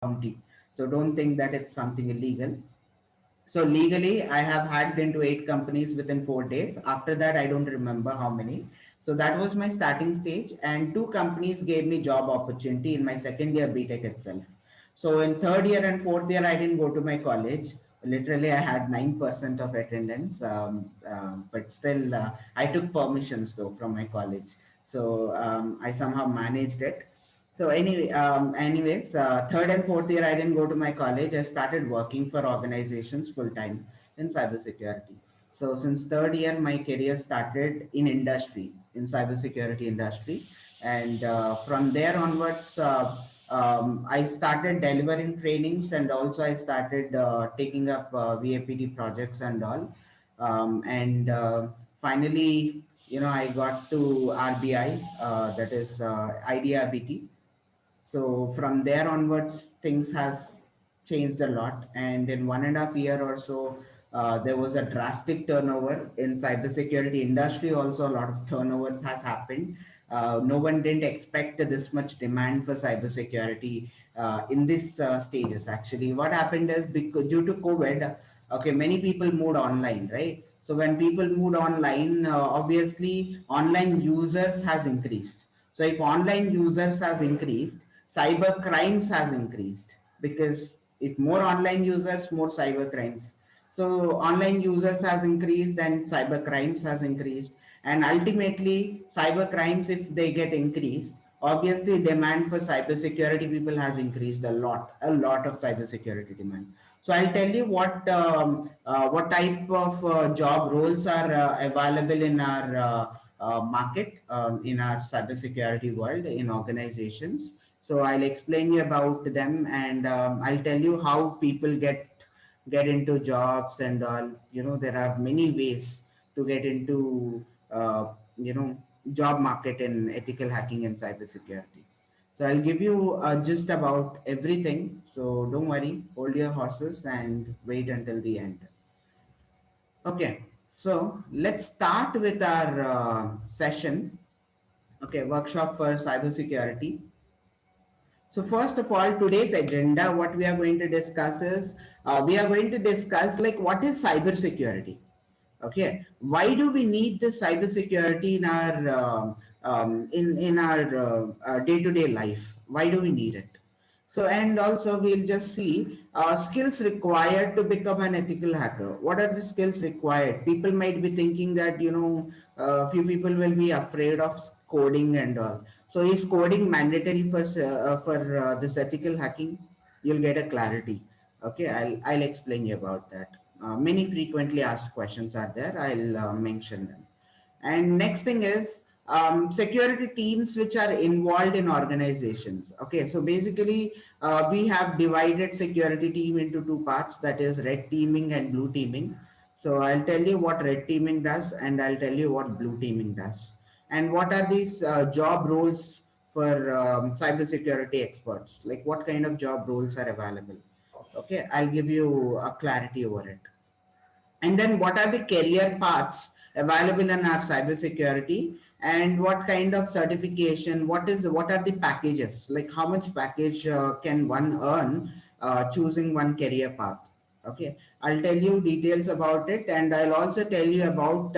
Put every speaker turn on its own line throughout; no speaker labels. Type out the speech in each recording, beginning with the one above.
bounty. So don't think that it's something illegal. So legally, I have hacked into 8 companies within 4 days. After that, I don't remember how many. So that was my starting stage, and 2 companies gave me job opportunity in my second year BTech itself. So in third year and fourth year, I didn't go to my college. Literally, I had 9% of attendance, but still, I took permissions though from my college. So I somehow managed it. So third and fourth year, I didn't go to my college. I started working for organizations full time in cybersecurity. So since third year, my career started in industry, in cybersecurity industry, and from there onwards, I started delivering trainings, and also I started taking up VAPT projects and all. And finally, I got to RBI, that is IDRBT. So from there onwards, things has changed a lot. And in 1.5 year or so, there was a drastic turnover in cybersecurity industry. Also, a lot of turnovers has happened. No one didn't expect this much demand for cybersecurity in this stages. Actually, what happened is because due to COVID, okay, many people moved online, right? So when people moved online, obviously online users has increased. So if online users has increased, cyber crimes has increased, because if more online users, more cyber crimes. So online users has increased and cyber crimes has increased, and ultimately cyber crimes, if they get increased, obviously demand for cybersecurity people has increased a lot of cybersecurity demand. So I'll tell you what type of job roles are available in our market, in our cybersecurity world, in organizations. So I'll explain you about them, and I'll tell you how people get into jobs and all. There are many ways to get into job market in ethical hacking and cybersecurity. So I'll give you just about everything. So don't worry, hold your horses and wait until the end. Okay, so let's start with our session. Okay, workshop for cybersecurity. So first of all, today's agenda, what we are going to discuss is, we are going to discuss like what is cybersecurity. Okay, why do we need the cybersecurity in our in our day-to-day life? Why do we need it? So, and also we'll just see skills required to become an ethical hacker. What are the skills required? People might be thinking that few people will be afraid of coding and all. So, is coding mandatory for this ethical hacking? You'll get a clarity. Okay, I'll explain you about that. Many frequently asked questions are there. I'll mention them. And next thing is security teams which are involved in organizations. Okay, so basically we have divided security team into two parts, that is red teaming and blue teaming. So I'll tell you what red teaming does, and I'll tell you what blue teaming does, and what are these job roles for cybersecurity experts, like what kind of job roles are available. Okay, I'll give you a clarity over it. And then what are the career paths available in our cybersecurity, and what kind of certification, what are the packages, like how much package can one earn choosing one career path. Okay, I'll tell you details about it, and I'll also tell you about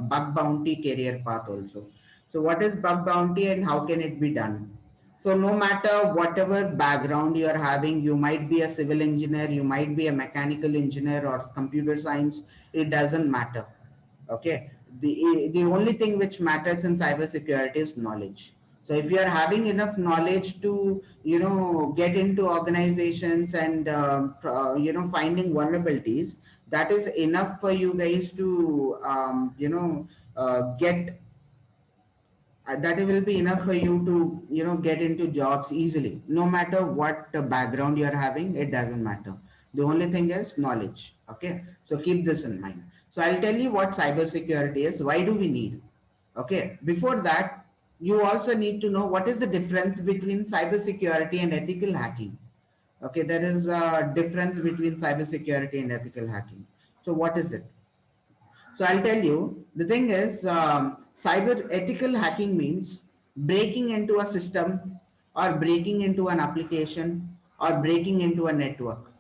bug bounty career path also. So what is bug bounty and how can it be done? So no matter whatever background you are having, you might be a civil engineer, you might be a mechanical engineer or computer science, it doesn't matter. Okay. The only thing which matters in cybersecurity is knowledge. So if you are having enough knowledge to, get into organizations and, finding vulnerabilities, that is enough for you guys to, get that will be enough for you to get into jobs easily. No matter what background you are having, it doesn't matter. The only thing is knowledge. Okay, so keep this in mind. So I'll tell you what cybersecurity is, why do we need. Okay, before that, you also need to know what is the difference between cybersecurity and ethical hacking. Okay, there is a difference between cybersecurity and ethical hacking. So what is it? So I'll tell you, the thing is, cyber ethical hacking means breaking into a system or breaking into an application or breaking into a network.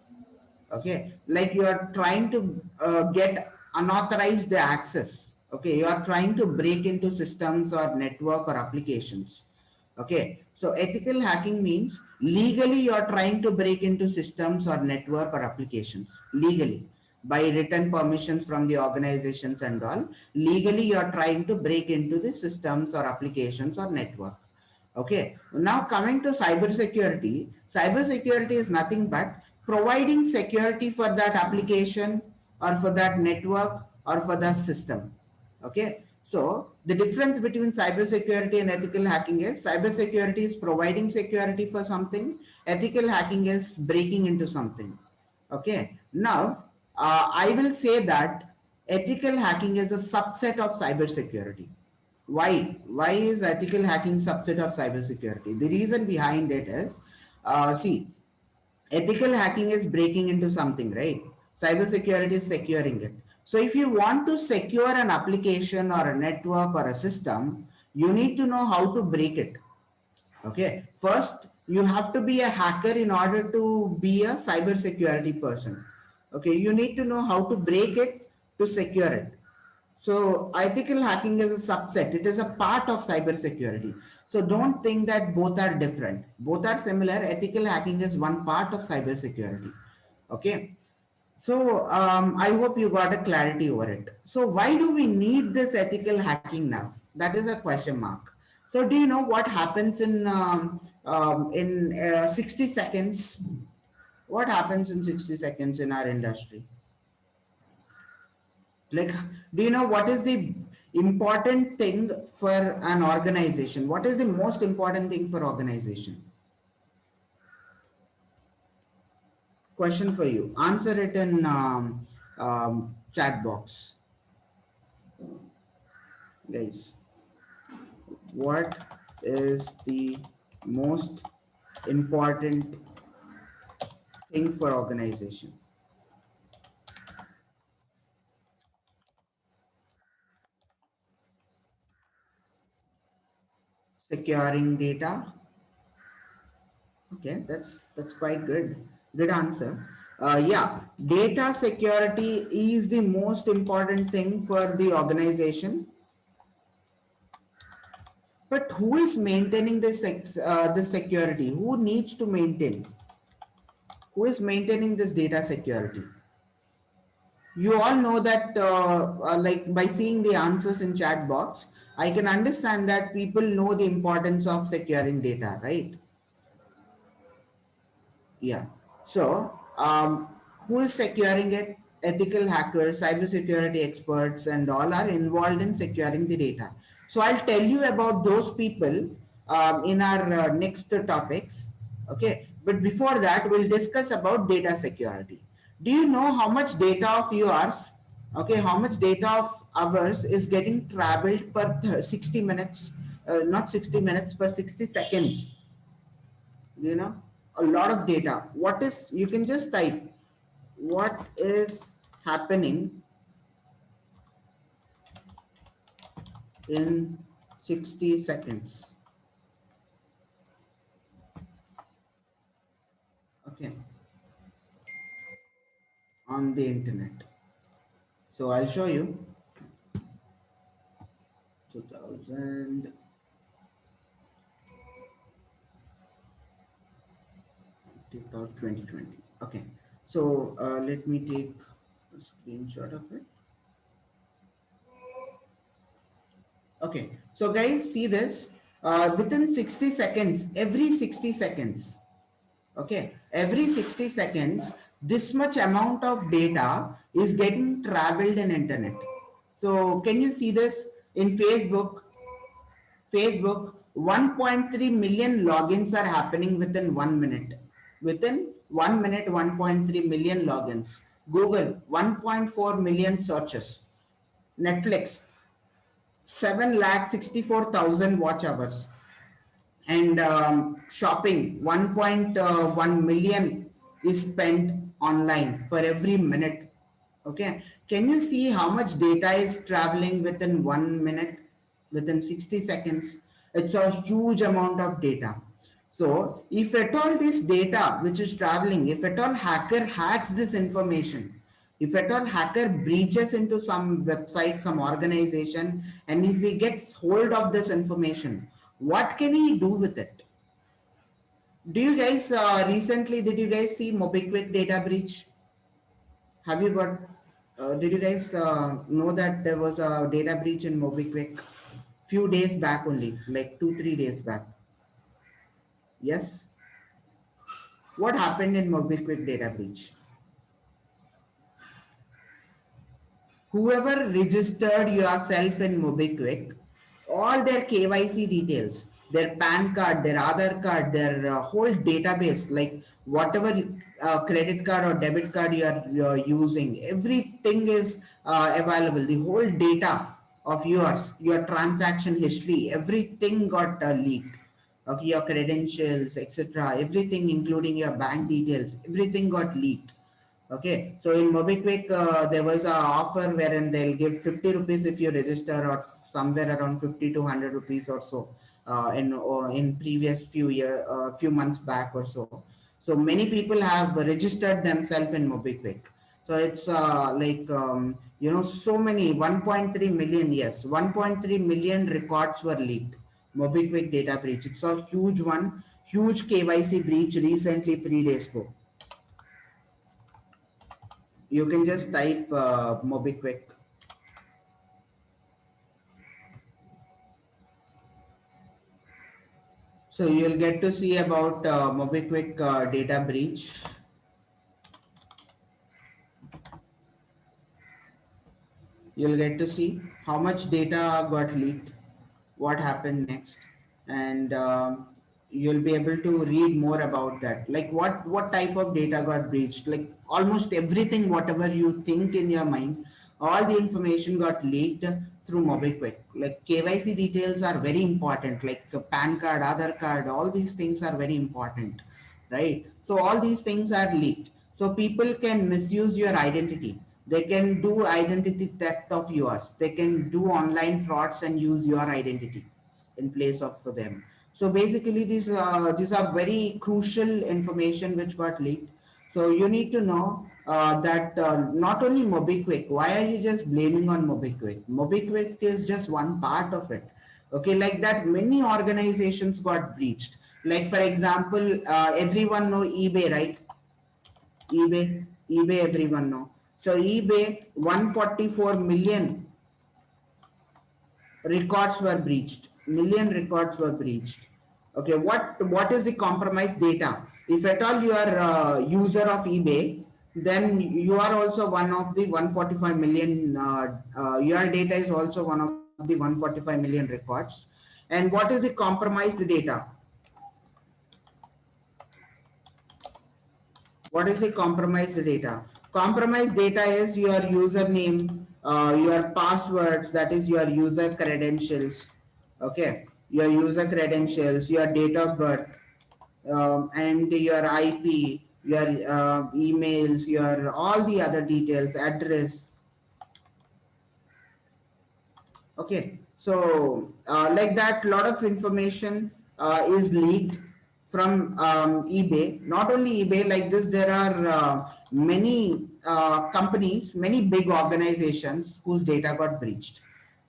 Okay, like you are trying to get unauthorized access. Okay, you are trying to break into systems or network or applications. Okay, so ethical hacking means legally you are trying to break into systems or network or applications legally by written permissions from the organizations and all. Legally you are trying to break into the systems or applications or network. Okay, now coming to cybersecurity, cybersecurity is nothing but providing security for that application or for that network or for the system. Okay, so the difference between cybersecurity and ethical hacking is cybersecurity is providing security for something, ethical hacking is breaking into something. Okay, now I will say that ethical hacking is a subset of cybersecurity. Why is ethical hacking subset of cybersecurity? The reason behind it is, see, ethical hacking is breaking into something, right? Cybersecurity is securing it. So if you want to secure an application or a network or a system, you need to know how to break it. Okay, first you have to be a hacker in order to be a cybersecurity person. Okay, you need to know how to break it to secure it. So ethical hacking is a subset. It is a part of cybersecurity. So don't think that both are different. Both are similar. Ethical hacking is one part of cybersecurity. Okay. So I hope you got a clarity over it. So why do we need this ethical hacking now? That is a question mark. So do you know what happens in 60 seconds? What happens in 60 seconds in our industry? Like, do you know what is the important thing for an organization? What is the most important thing for organization? Question for you. Answer it in chat box, guys. What is the most important thing for organization? Securing data. Okay, that's quite good. Good answer. Yeah, data security is the most important thing for the organization. But who is maintaining the security? Who needs to maintain? Who is maintaining this data security? You all know that, like by seeing the answers in chat box, I can understand that people know the importance of securing data, right? Yeah. So, who is securing it? Ethical hackers, cybersecurity experts, and all are involved in securing the data. So, I'll tell you about those people in our next topics. Okay. But before that, we'll discuss about data security. Do you know how much data of yours, okay, how much data of ours is getting traveled per 60 minutes? Not 60 minutes, per 60 seconds. You know, a lot of data. What is, you can just type what is happening in 60 seconds. Okay, on the internet. So I'll show you. 2000 about 2020. Okay, so let me take a screenshot of it. Okay, so guys, see this, within 60 seconds, every 60 seconds, okay, every 60 seconds, this much amount of data is getting traveled in internet. So can you see this in Facebook 1.3 million logins are happening within 1 minute. Within 1 minute, 1.3 million logins. Google 1.4 million searches. Netflix 7,64,000 watch hours. And shopping 1.1 million is spent online per every minute. Okay, can you see how much data is traveling within 1 minute, within 60 seconds? It's a huge amount of data. So if at all this data which is traveling, if at all hacker hacks this information, if at all hacker breaches into some website, some organization, and if he gets hold of this information, what can he do with it? Do you guys recently, did you guys see MobiKwik data breach? Have you got, did you guys know that there was a data breach in MobiKwik few days back only, like 2, 3 days back? Yes. What happened in MobiKwik data breach? Whoever registered yourself in MobiKwik, all their KYC details, their PAN card, their Aadhaar card, their whole database, like whatever credit card or debit card you're using, everything is available. The whole data of yours, your transaction history, everything got leaked. Okay, your credentials, etc., everything, including your bank details, everything got leaked. Okay, so in MobiKwik, there was a offer wherein they'll give 50 rupees if you register, or somewhere around 50 to 100 rupees or so, in previous few months back or so. So many people have registered themselves in MobiKwik. So it's so many 1.3 million, yes, 1.3 million records were leaked. MobiKwik data breach. It's a huge one, huge KYC breach recently 3 days ago. You can just type MobiKwik. So you'll get to see about MobiKwik data breach. You'll get to see how much data got leaked, what happened next, and you'll be able to read more about that. Like what type of data got breached? Like almost everything, whatever you think in your mind, all the information got leaked through MobiKwik. Like KYC details are very important, like PAN card, Aadhaar card, all these things are very important, right? So all these things are leaked. So people can misuse your identity. They can do identity theft of yours. They can do online frauds and use your identity in place of for them. So basically, these are very crucial information which got leaked. So you need to know that not only MobiKwik. Why are you just blaming on MobiKwik? MobiKwik is just one part of it. Okay, like that, many organizations got breached. Like for example, everyone know eBay, right? eBay, everyone know. So eBay, 144 million records were breached. Million records were breached. Okay, what is the compromised data? If at all you are a user of eBay, then you are also one of the 145 million. Your data is also one of the 145 million records. And what is the compromised data? What is the compromised data? Compromised data is your username, your passwords, that is your user credentials. Okay, your user credentials, your date of birth, and your IP, your emails, your all the other details, address. Okay, so like that, lot of information is leaked from eBay. Not only eBay, like this, there are many companies, many big organizations whose data got breached.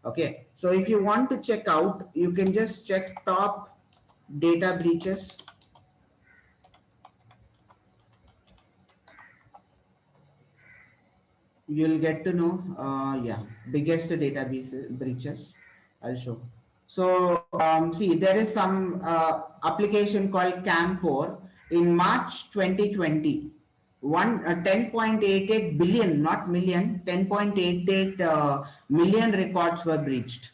Okay, so if you want to check out, you can just check top data breaches. You'll get to know, yeah, biggest database breaches. I'll show. So see, there is some application called Cam4 in March 2020. 10.88 billion, not million, 10.88 million records were breached.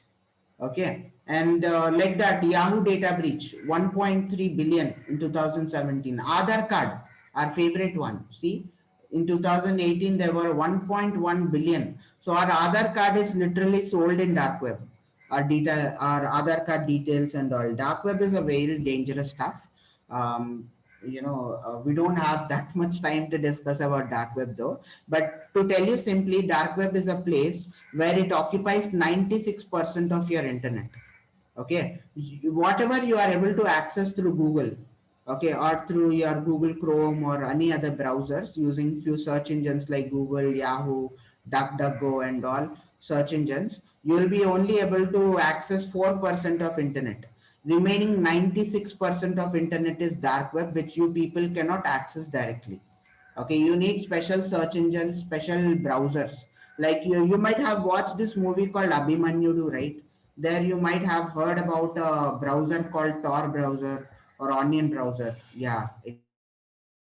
Okay, and like that, Yahoo data breach, 1.3 billion in 2017. Aadhaar card, our favorite one. See, in 2018 there were 1.1 billion. So our Aadhaar card is literally sold in dark web. Our data, our Aadhaar card details and all. Dark web is a very dangerous stuff. We don't have that much time to discuss about dark web though. But to tell you simply, dark web is a place where it occupies 96% of your internet. Okay, whatever you are able to access through Google, okay, or through your Google Chrome or any other browsers using few search engines like Google, Yahoo, DuckDuckGo and all search engines, you will be only able to access 4% of internet. Remaining 96% of internet is dark web, which you people cannot access directly. Okay, you need special search engines, special browsers. Like you might have watched this movie called Abhimanyudu, right? There you might have heard about a browser called Tor browser or Onion browser. Yeah,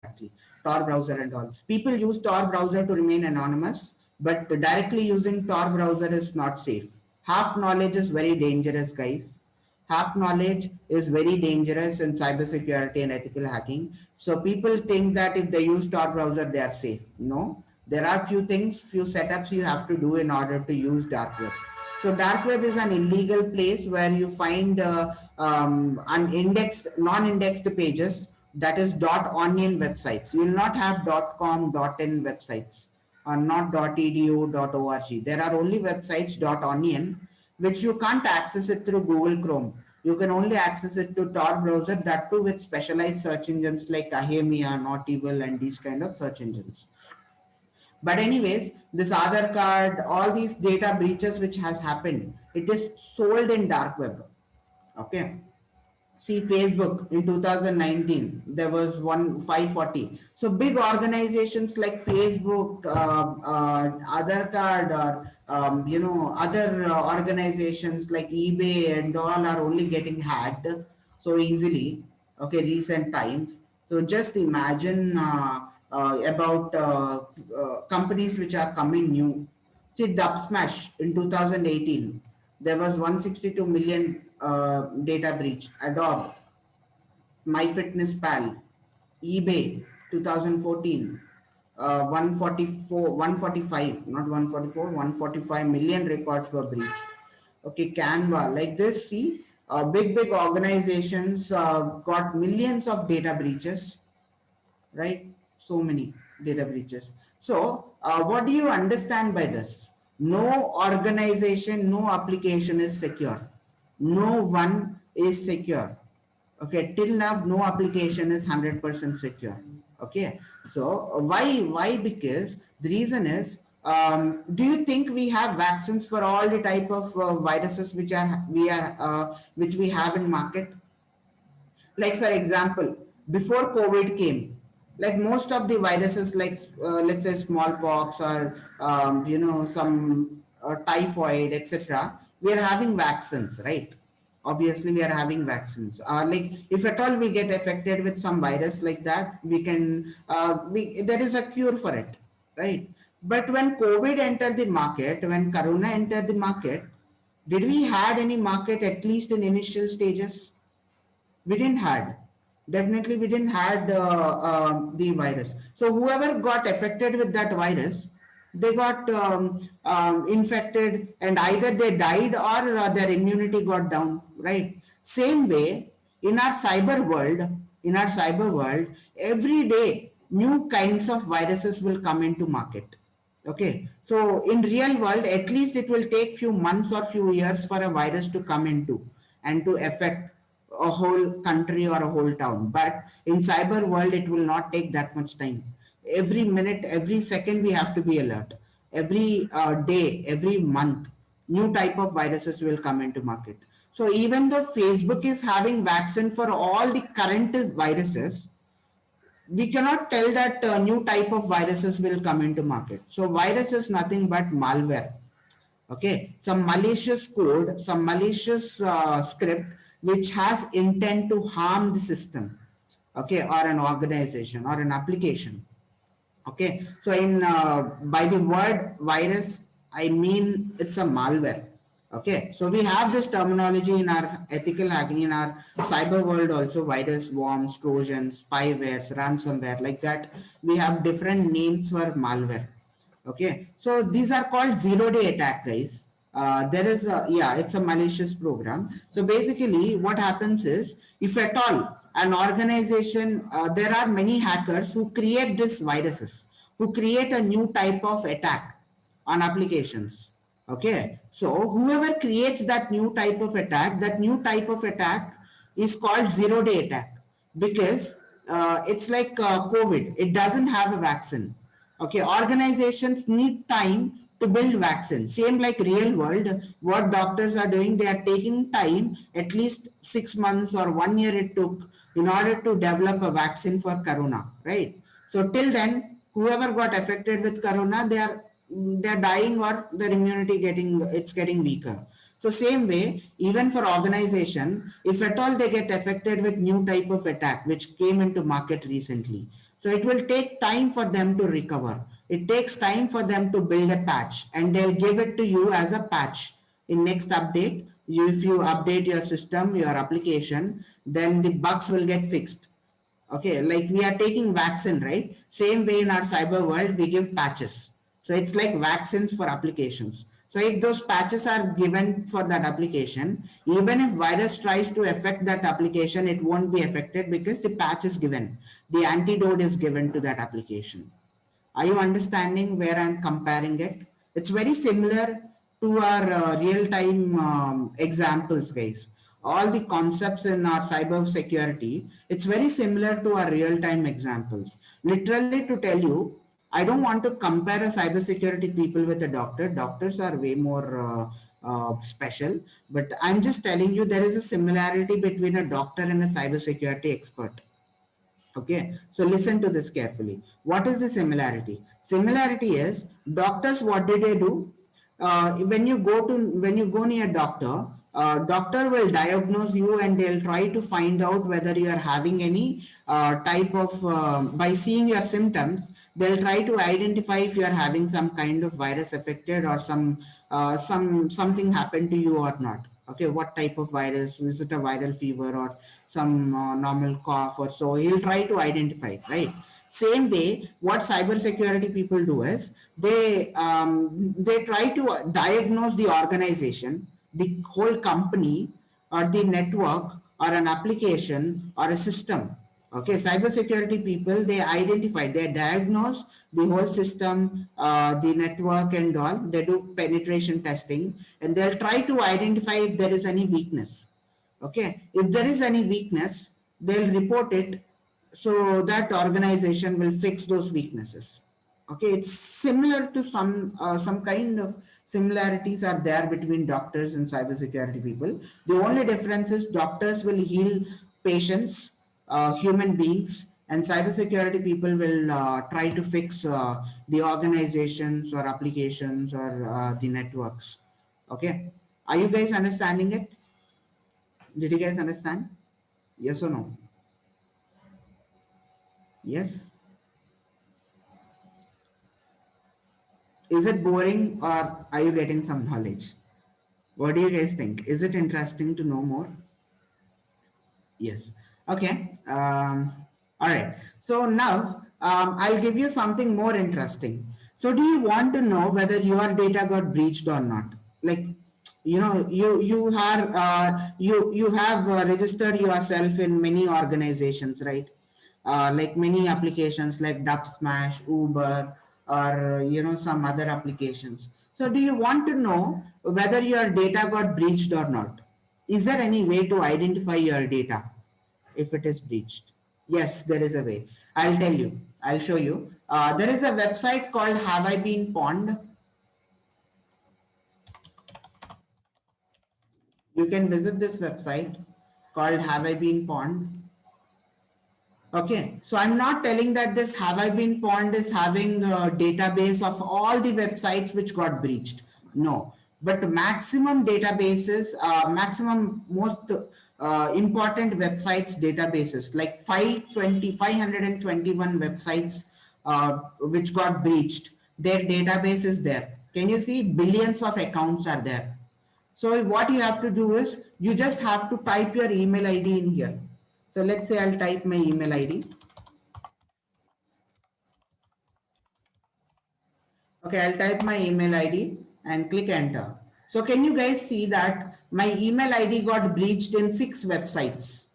exactly. Tor browser and all. People use Tor browser to remain anonymous, but directly using Tor browser is not safe. Half knowledge is very dangerous, guys. Half knowledge is very dangerous in cybersecurity and ethical hacking. So people think that if they use Tor browser, they are safe. No, there are few things, few setups you have to do in order to use dark web. So dark web is an illegal place where you find unindexed, non-indexed pages, that is .onion websites. You will not have .com, .in websites or not .edu, .org. There are only websites .onion, which you can't access it through Google Chrome. You can only access it to Tor browser, that too with specialized search engines like Ahemia, Not Evil, and these kind of search engines. But anyways, this Aadhaar card, all these data breaches which has happened, it is sold in dark web. Okay. See Facebook in 2019, there was one 540. So big organizations like Facebook, Aadhaar card, or other organizations like eBay and all are only getting hacked so easily. Okay, recent times. So just imagine about companies which are coming new. See, Dubsmash in 2018, there was 162 million data breach. Adobe, MyFitnessPal, eBay, 2014, 145, not 144, 145 million records were breached. Okay, Canva, like this, see, big organizations got millions of data breaches, right? So many data breaches. So, what do you understand by this? No organization, no application is secure. No one is secure. Okay, till now, no application is 100% secure. Okay, so why? Because the reason is, do you think we have vaccines for all the type of viruses which we have in market? Like for example, before COVID came, like most of the viruses, like let's say smallpox or some typhoid, etc., we are having vaccines, right? Obviously we are having vaccines, like if at all we get affected with some virus like that, we can there is a cure for it, right? But when COVID entered the market, when corona entered the market, did we had any market, at least in initial stages? We didn't had, definitely we didn't had the virus. So whoever got affected with that virus, they got infected, and either they died or their immunity got down, right? Same way, in our cyber world, every day new kinds of viruses will come into market. Okay, so in real world, at least it will take few months or few years for a virus to come into and to affect a whole country or a whole town. But in cyber world, it will not take that much time. Every minute, every second, we have to be alert. Every day, every month, new type of viruses will come into market. So even though Facebook is having vaccine for all the current viruses, we cannot tell that new type of viruses will come into market. So virus is nothing but malware. Okay, some malicious code, some malicious script which has intent to harm the system, okay, or an organization or an application. Okay, so in by the word virus, I mean it's a malware. Okay, so we have this terminology in our ethical hacking, in our cyber world also: virus, worms, trojans, spywares, ransomware, like that. We have different names for malware. Okay, so these are called zero-day attack, guys. There is yeah, it's a malicious program. So basically what happens is, if at all an organization, there are many hackers who create these viruses, who create a new type of attack on applications. Okay, so whoever creates that new type of attack, that new type of attack is called zero-day attack. because it's like COVID. It doesn't have a vaccine. Okay, organizations need time to build vaccines. Same like real world, what doctors are doing, they are taking time, at least 6 months or 1 year it took in order to develop a vaccine for corona, right? So till then, whoever got affected with corona, they're dying or their immunity getting weaker. So same way, even for organization, if at all they get affected with new type of attack which came into market recently, so it will take time for them to recover. It takes time for them to build a patch, and they'll give it to you as a patch in next update. If you update your system, your application, then the bugs will get fixed. Okay, like we are taking vaccine, right? Same way in our cyber world, we give patches. So it's like vaccines for applications. So if those patches are given for that application, even if virus tries to affect that application, it won't be affected because the patch is given. The antidote is given to that application. Are you understanding where I'm comparing it? It's very similar to our real-time examples, guys. All the concepts in our cyber security, it's very similar to our real-time examples. Literally, to tell you, I don't want to compare a cybersecurity people with a doctor. Doctors are way more special, but I'm just telling you there is a similarity between a doctor and a cybersecurity expert. Okay, so listen to this carefully. What is the similarity? Similarity is doctors. What did they do? When you go near doctor, doctor will diagnose you and they'll try to find out whether you are having any type of by seeing your symptoms. They'll try to identify if you are having some kind of virus affected or something happened to you or not. Okay, what type of virus? Is it a viral fever or some normal cough or so? He'll try to identify it, right? Same way, what cybersecurity people do is they try to diagnose the organization, the whole company, or the network, or an application, or a system. Okay, cybersecurity people, they identify, they diagnose the whole system, the network and all. They do penetration testing and they'll try to identify if there is any weakness. Okay, if there is any weakness, they'll report it so that organization will fix those weaknesses. Okay, it's similar to some kind of similarities are there between doctors and cybersecurity people. The only difference is doctors will heal patients, human beings, and cybersecurity people will try to fix the organizations or applications or the networks. Okay, are you guys understanding it? Did you guys understand? Yes or no? Yes. Is it boring or are you getting some knowledge? What do you guys think? Is it interesting to know more? Yes. Okay. All right. So now I'll give you something more interesting. So do you want to know whether your data got breached or not? Like, you know, you have registered yourself in many organizations, right? Like many applications like Dubsmash, Uber, or some other applications. So do you want to know whether your data got breached or not? Is there any way to identify your data if it is breached? Yes, there is a way. I'll tell you. I'll show you. There is a website called Have I Been Pwned? You can visit this website called Have I Been Pwned? Okay, so I'm not telling that this Have I Been Pwned is having a database of all the websites which got breached. No, but maximum databases, maximum most important websites databases like 521 websites which got breached. Their database is there. Can you see billions of accounts are there? So what you have to do is you just have to type your email ID in here. So let's say I'll type my email ID. Okay, I'll type my email ID and click enter. So can you guys see that my email ID got breached in 6 websites?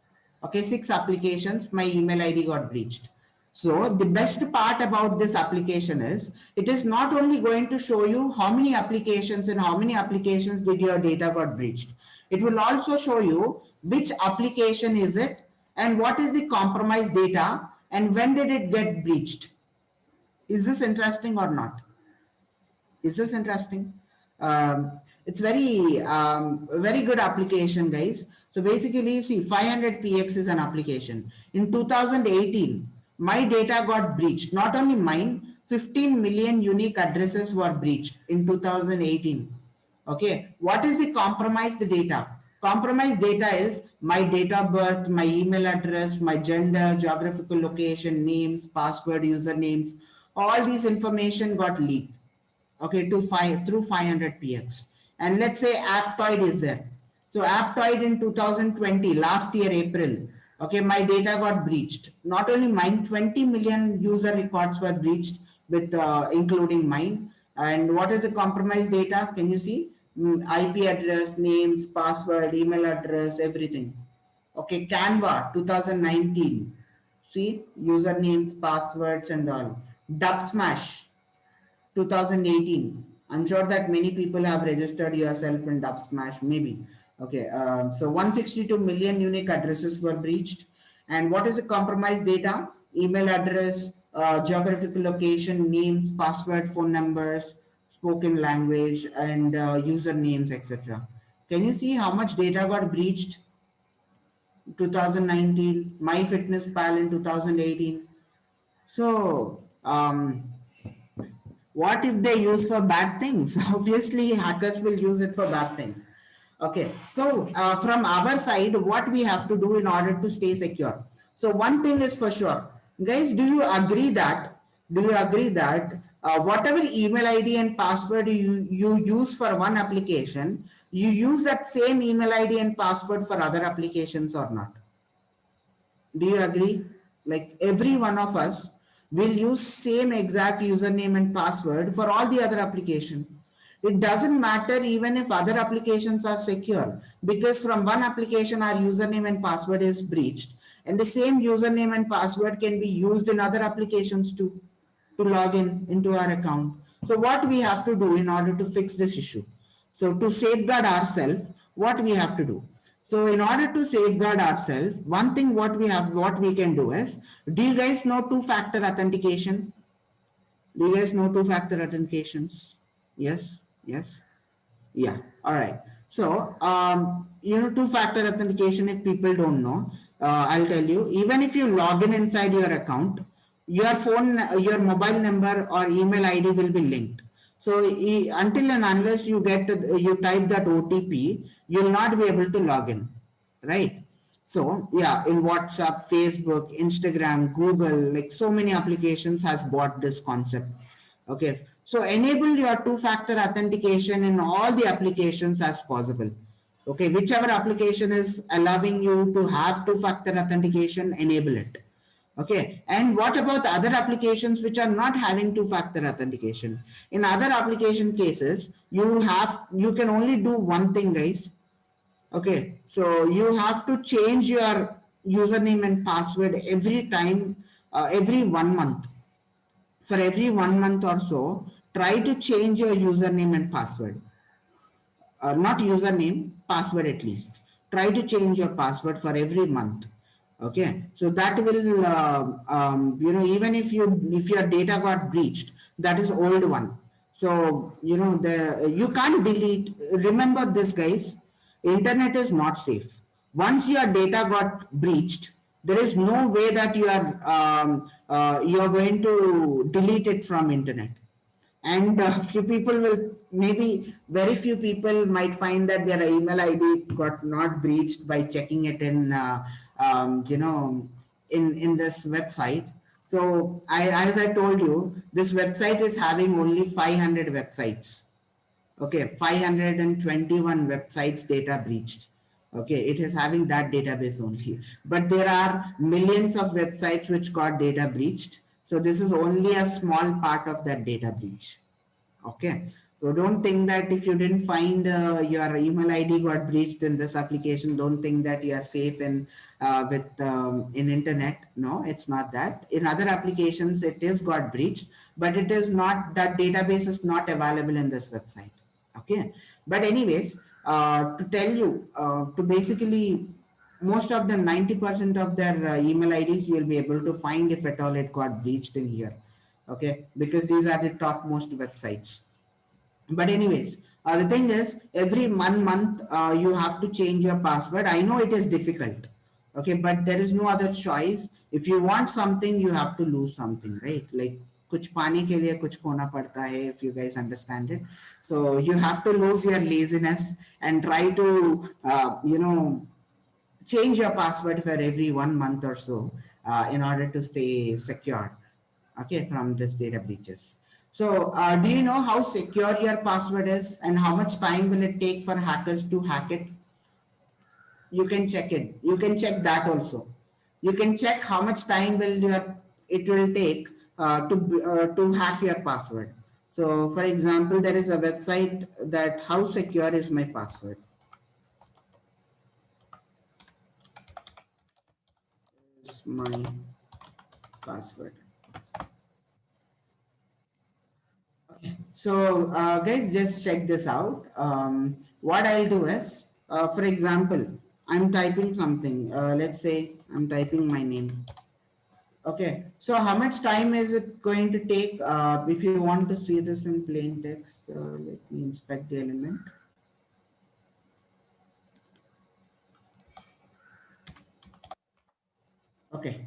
Okay, 6 applications, my email ID got breached. So the best part about this application is it is not only going to show you how many applications and how many applications did your data got breached. It will also show you which application is it and what is the compromised data, and when did it get breached? Is this interesting or not? Is this interesting? It's very good application, guys. So basically, see, 500px is an application. In 2018, my data got breached. Not only mine, 15 million unique addresses were breached in 2018. Okay, what is the compromised data? Compromised data is my date of birth, my email address, my gender, geographical location, names, password, usernames. All these information got leaked, okay, to 500px. And let's say Aptoid is there. So Aptoid in 2020, last year April, okay, my data got breached. Not only mine, 20 million user records were breached, with including mine. And what is the compromised data? Can you see? IP address, names, password, email address, everything. Okay, Canva 2019. See, usernames, passwords, and all. Dubsmash 2018. I'm sure that many people have registered yourself in Dubsmash, maybe. Okay, so 162 million unique addresses were breached. And what is the compromised data? Email address, geographical location, names, password, phone numbers, spoken language, and usernames, etc. Can you see how much data got breached? 2019, MyFitnessPal in 2018. So, what if they use for bad things? Obviously hackers will use it for bad things. Okay, so from our side, what we have to do in order to stay secure? So one thing is for sure, guys, do you agree that whatever email id and password you use for one application, you use that same email id and password for other applications or not? Do you agree? Like every one of us will use same exact username and password for all the other application. It doesn't matter even if other applications are secure, because from one application our username and password is breached, and the same username and password can be used in other applications too, to log in into our account. So what we have to do in order to fix this issue? So to safeguard ourselves, what we have to do? So in order to safeguard ourselves, one thing what we can do is, do you guys know two-factor authentication? Do you guys know two-factor authentications? Yes, yes. Yeah, all right. So, two-factor authentication, if people don't know, I'll tell you, even if you log in inside your account, your mobile number or email ID will be linked. So until and unless you type that OTP, you'll not be able to log in, right? So yeah, in WhatsApp, Facebook, Instagram, Google, like so many applications has bought this concept. Okay, so enable your two-factor authentication in all the applications as possible. Okay, whichever application is allowing you to have two-factor authentication, enable it. Okay, and what about other applications which are not having two-factor authentication? In other application cases, you can only do one thing, guys. Okay, so you have to change your username and password every time, every 1 month. For every 1 month or so, try to change your username and password. Not username, password at least. Try to change your password for every month. Okay, so that will, even if your data got breached, that is old one. So you can't delete. Remember this, guys. Internet is not safe. Once your data got breached, there is no way that you are going to delete it from internet. And few people will, maybe very few people might find that their email ID got not breached by checking it in in this website. So as I told you, this website is having only 500 websites. Okay, 521 websites data breached. Okay, it is having that database only, but there are millions of websites which got data breached. So this is only a small part of that data breach. Okay, so don't think that if you didn't find your email ID got breached in this application, don't think that you are safe in internet. No, it's not that. In other applications, it is got breached, but it is not, that database is not available in this website. Okay, but anyways, to tell you, to basically most of the 90% of their email IDs you will be able to find if at all it got breached in here. Okay, because these are the top most websites. But anyways, the thing is, every month you have to change your password. I know it is difficult, okay, but there is no other choice. If you want something, you have to lose something, right? Like कुछ पाने के लिए कुछ खोना पड़ता है, if you guys understand it. So you have to lose your laziness and try to change your password for every 1 month or so in order to stay secure, okay, from this data breaches. So do you know how secure your password is and how much time will it take for hackers to hack it? You can check it. You can check that also. You can check how much time it will take to hack your password. So for example, there is a website that how secure is my password. Is my password. So guys, just check this out. What I'll do is, for example, I'm typing something. Let's say I'm typing my name. Okay. So how much time is it going to take? If you want to see this in plain text, let me inspect the element. Okay.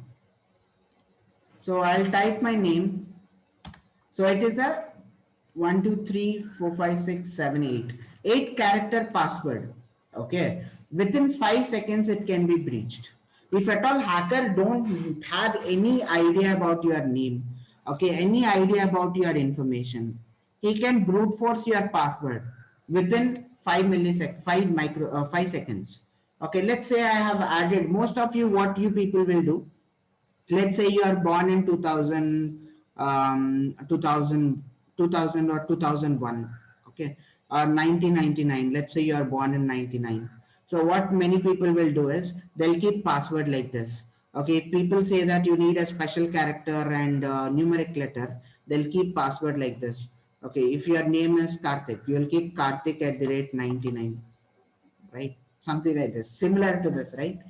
So I'll type my name. So it is a 1 2 3 4 5 6 7 8 character password. Okay, within 5 seconds it can be breached. If at all hacker don't have any idea about your name, okay, any idea about your information, he can brute force your password within 5 milliseconds, 5 seconds. Okay, let's say I have added, most of you, what you people will do, let's say you are born in 2000 or 2001, okay, or 1999. Let's say you are born in 99. So what many people will do is they'll keep password like this. Okay, if people say that you need a special character and numeric letter, they'll keep password like this. Okay, if your name is Karthik, you'll keep Karthik at the rate 99, right? Something like this, similar to this, right?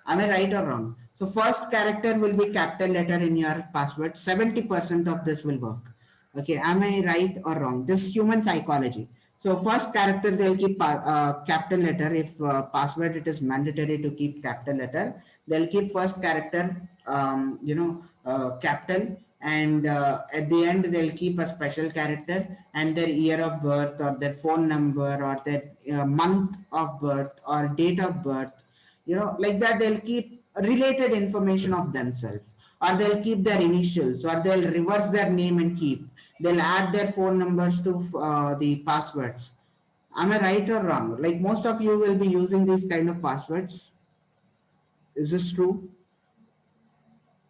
Am I right or wrong? So first character will be capital letter in your password. 70% of this will work. Okay, am I right or wrong? This is human psychology. So first character they'll keep capital letter. If password it is mandatory to keep capital letter, they'll keep first character capital, and at the end they'll keep a special character and their year of birth or their phone number or their month of birth or date of birth, like that. They'll keep related information of themselves, or they'll keep their initials, or they'll reverse their name and they'll add their phone numbers to the passwords. Am I right or wrong? Like most of you will be using these kind of passwords. Is this true?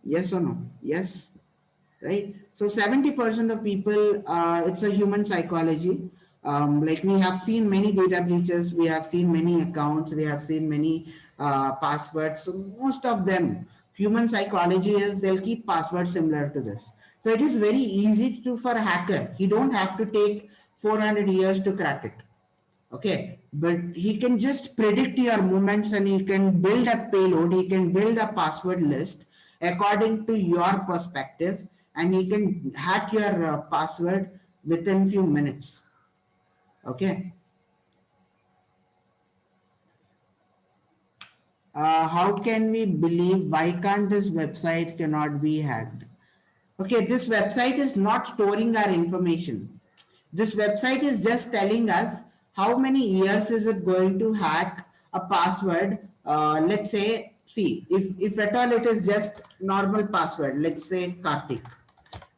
Yes or no? Yes, right? So 70% of people, it's a human psychology. Like we have seen many data breaches, we have seen many accounts, we have seen many passwords. So most of them, human psychology is they'll keep passwords similar to this. So it is very easy to for a hacker. He don't have to take 400 years to crack it. Okay, but he can just predict your movements and he can build a payload, he can build a password list according to your perspective, and he can hack your password within few minutes. Okay. How can we believe, why can't this website cannot be hacked? Okay, this website is not storing our information. This website is just telling us how many years is it going to hack a password. Let's say, see, if at all it is just normal password, let's say Karthik.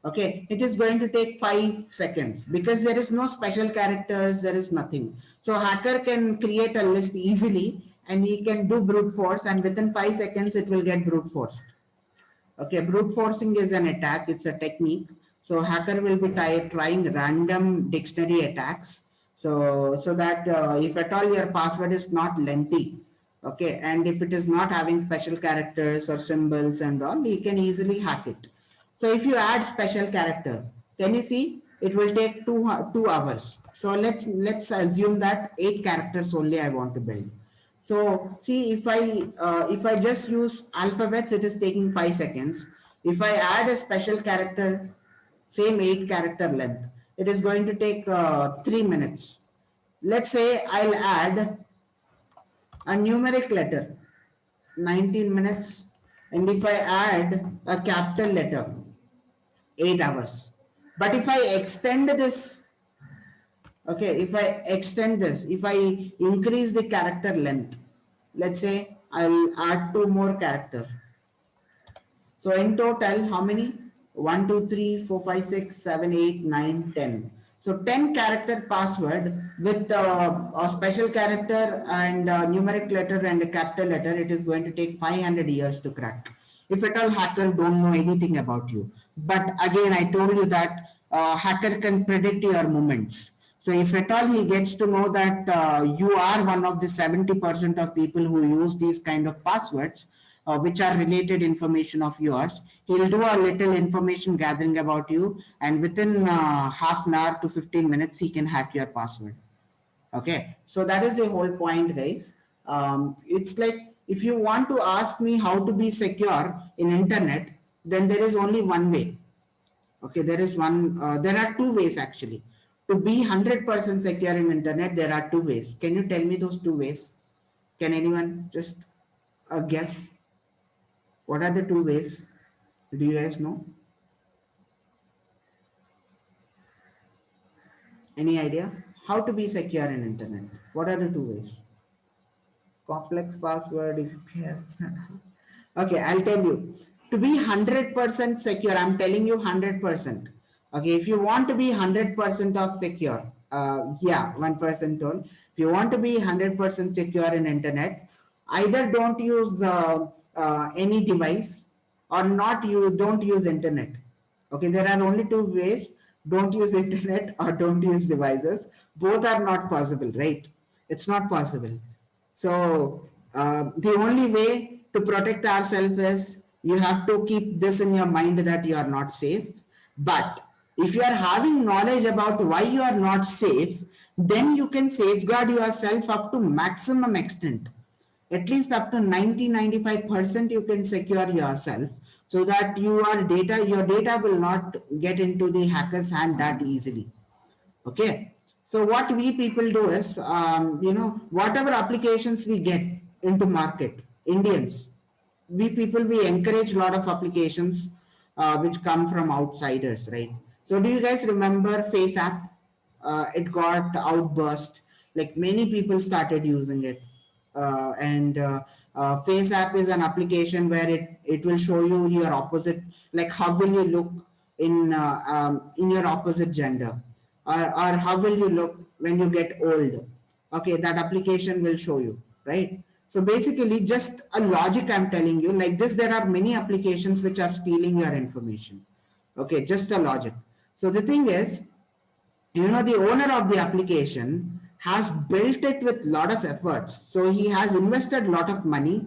Okay, it is going to take 5 seconds because there is no special characters, there is nothing. So hacker can create a list easily and he can do brute force, and within 5 seconds it will get brute forced. Okay, brute forcing is an attack, it's a technique. So hacker will be trying random dictionary attacks. So that if at all your password is not lengthy, okay, and if it is not having special characters or symbols and all, he can easily hack it. So if you add special character, can you see it will take 2 hours. So let's assume that 8 characters only I want to build. So see, if I just use alphabets, it is taking 5 seconds. If I add a special character, same 8 character length, it is going to take 3 minutes. Let's say I'll add a numeric letter, 19 minutes, and if I add a capital letter, 8 hours. But if I extend this, okay, if I extend this, if I increase the character length, let's say I'll add 2 more character. So in total, how many? 1, 2, 3, 4, 5, 6, 7, 8, 9, 10. So 10 character password with a special character and a numeric letter and a capital letter, it is going to take 500 years to crack. If at all hacker don't know anything about you. But again, I told you that hacker can predict your movements. So if at all he gets to know that you are one of the 70% of people who use these kind of passwords, which are related information of yours, he'll do a little information gathering about you, and within half an hour to 15 minutes, he can hack your password. Okay, so that is the whole point, guys. It's like if you want to ask me how to be secure in internet, then there is only one way. Okay, there are two ways actually. To be 100% secure in internet, there are two ways. Can you tell me those two ways? Can anyone just guess? What are the two ways? Do you guys know? Any idea? How to be secure in internet? What are the two ways? Complex password, UPS. Okay, I'll tell you. To be 100% secure, I'm telling you 100%. Okay, if you want to be 100% of secure, yeah, one person told. If you want to be 100% secure in internet, either don't use any device or not, you don't use internet. Okay, there are only two ways: don't use internet or don't use devices. Both are not possible, right? It's not possible. So the only way to protect ourselves is you have to keep this in your mind that you are not safe. But if you are having knowledge about why you are not safe, then you can safeguard yourself up to maximum extent. At least up to 90-95% you can secure yourself, so that your data will not get into the hacker's hand that easily. Okay, so what we people do is, whatever applications we get into market, Indians, we encourage a lot of applications which come from outsiders, right? So do you guys remember Face App? It got outburst, like many people started using it. And Face App is an application where it will show you your opposite, like how will you look in your opposite gender, or how will you look when you get old. Okay, that application will show you, right? So basically just a logic I'm telling you, like this, there are many applications which are stealing your information. Okay, just a logic. So the thing is, the owner of the application has built it with lot of efforts, so he has invested a lot of money.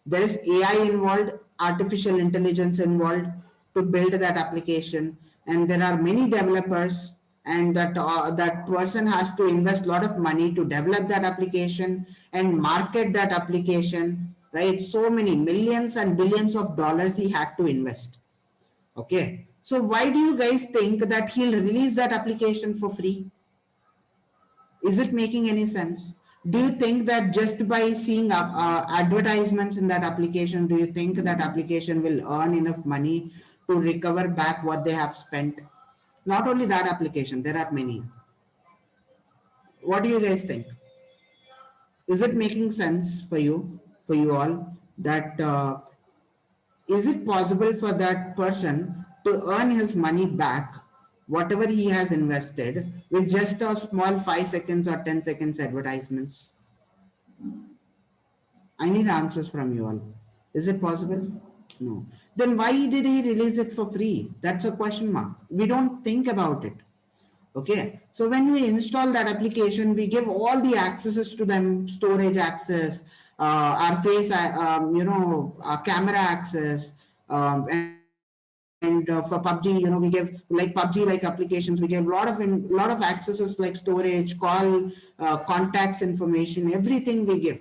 There is AI involved, artificial intelligence involved, to build that application, and there are many developers, and that person has to invest a lot of money to develop that application and market that application, right? So many millions and billions of dollars he had to invest. Okay, so why do you guys think that he'll release that application for free? Is it making any sense? Do you think that just by seeing advertisements in that application, do you think that application will earn enough money to recover back what they have spent? Not only that application, there are many. What do you guys think? Is it making sense for you all, that is it possible for that person to earn his money back, whatever he has invested, with just a small 5 seconds or 10 seconds advertisements? I need answers from you all. Is it possible? No. Then why did he release it for free? That's a question mark. We don't think about it. Okay, so when we install that application, we give all the accesses to them: storage access, our face, our camera access, and for PUBG, we give, like PUBG like applications, we give lot of accesses like storage, call, contacts information, everything we give.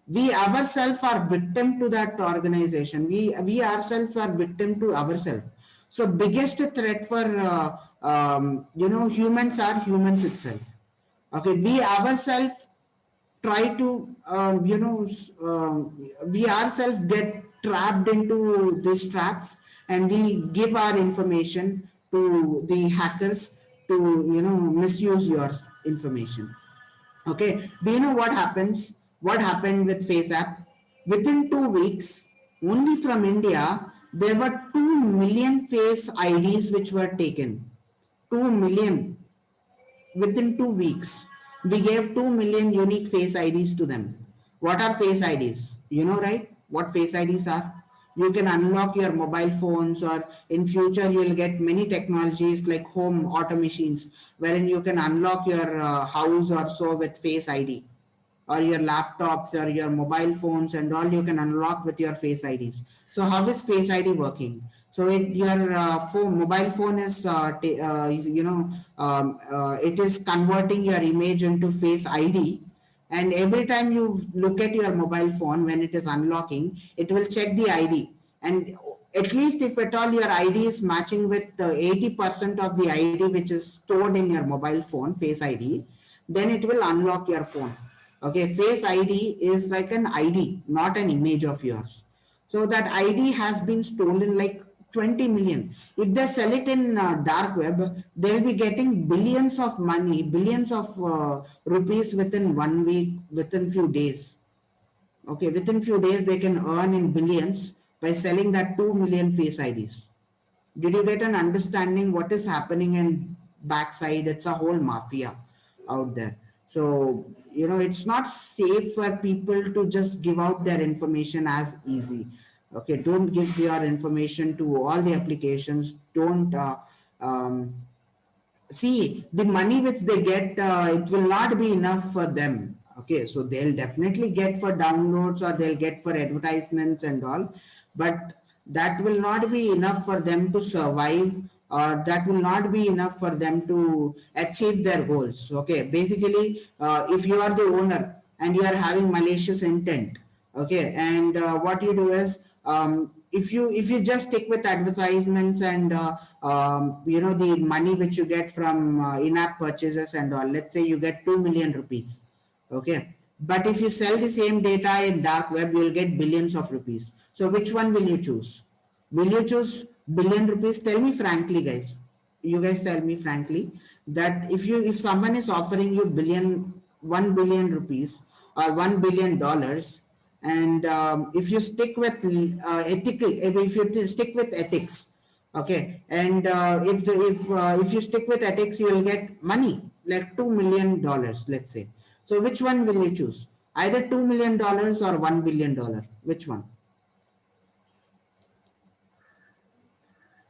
We ourselves are victim to that organization. We ourselves are victim to ourselves. So biggest threat for humans are humans itself. Okay, we ourselves try to we ourselves get trapped into these traps, and we give our information to the hackers to misuse your information. Okay, do you know what happens? What happened with FaceApp? Within 2 weeks, only from India, there were 2 million face IDs which were taken. 2 million within 2 weeks. We gave 2 million unique face IDs to them. What are face IDs? You know, right? What face IDs are? You can unlock your mobile phones, or in future you will get many technologies like home auto machines wherein you can unlock your house or so with face ID, or your laptops or your mobile phones and all you can unlock with your face IDs. So how is face ID working? So your phone, mobile phone is it is converting your image into face ID, and every time you look at your mobile phone when it is unlocking, it will check the ID, and at least if at all your ID is matching with 80% of the ID which is stored in your mobile phone face ID, then it will unlock your phone. Okay, face ID is like an ID, not an image of yours. So that ID has been stolen like 20 million. If they sell it in dark web, they'll be getting billions of money, billions of rupees within 1 week, within few days. Okay, within few days they can earn in billions by selling that 2 million face IDs. Did you get an understanding what is happening in backside? It's a whole mafia out there. So it's not safe for people to just give out their information as easy. Okay, don't give your information to all the applications. Don't um, see the money which they get, it will not be enough for them. Okay, so they'll definitely get for downloads, or they'll get for advertisements and all, but that will not be enough for them to survive, or that will not be enough for them to achieve their goals. Okay, basically if you are the owner and you are having malicious intent, okay, and what you do is, if you just stick with advertisements and the money which you get from in-app purchases and all, let's say you get 2 million rupees. Okay, but if you sell the same data in dark web, you will get billions of rupees. So which one will you choose? Will you choose billion rupees? Tell me frankly, guys. You guys tell me frankly that if someone is offering you 1 billion rupees or $1 billion, and if you stick with ethical, if you stick with ethics, okay, and if you stick with ethics, you will get money like $2 million, let's say. So which one will you choose? Either $2 million or $1 billion. Which one?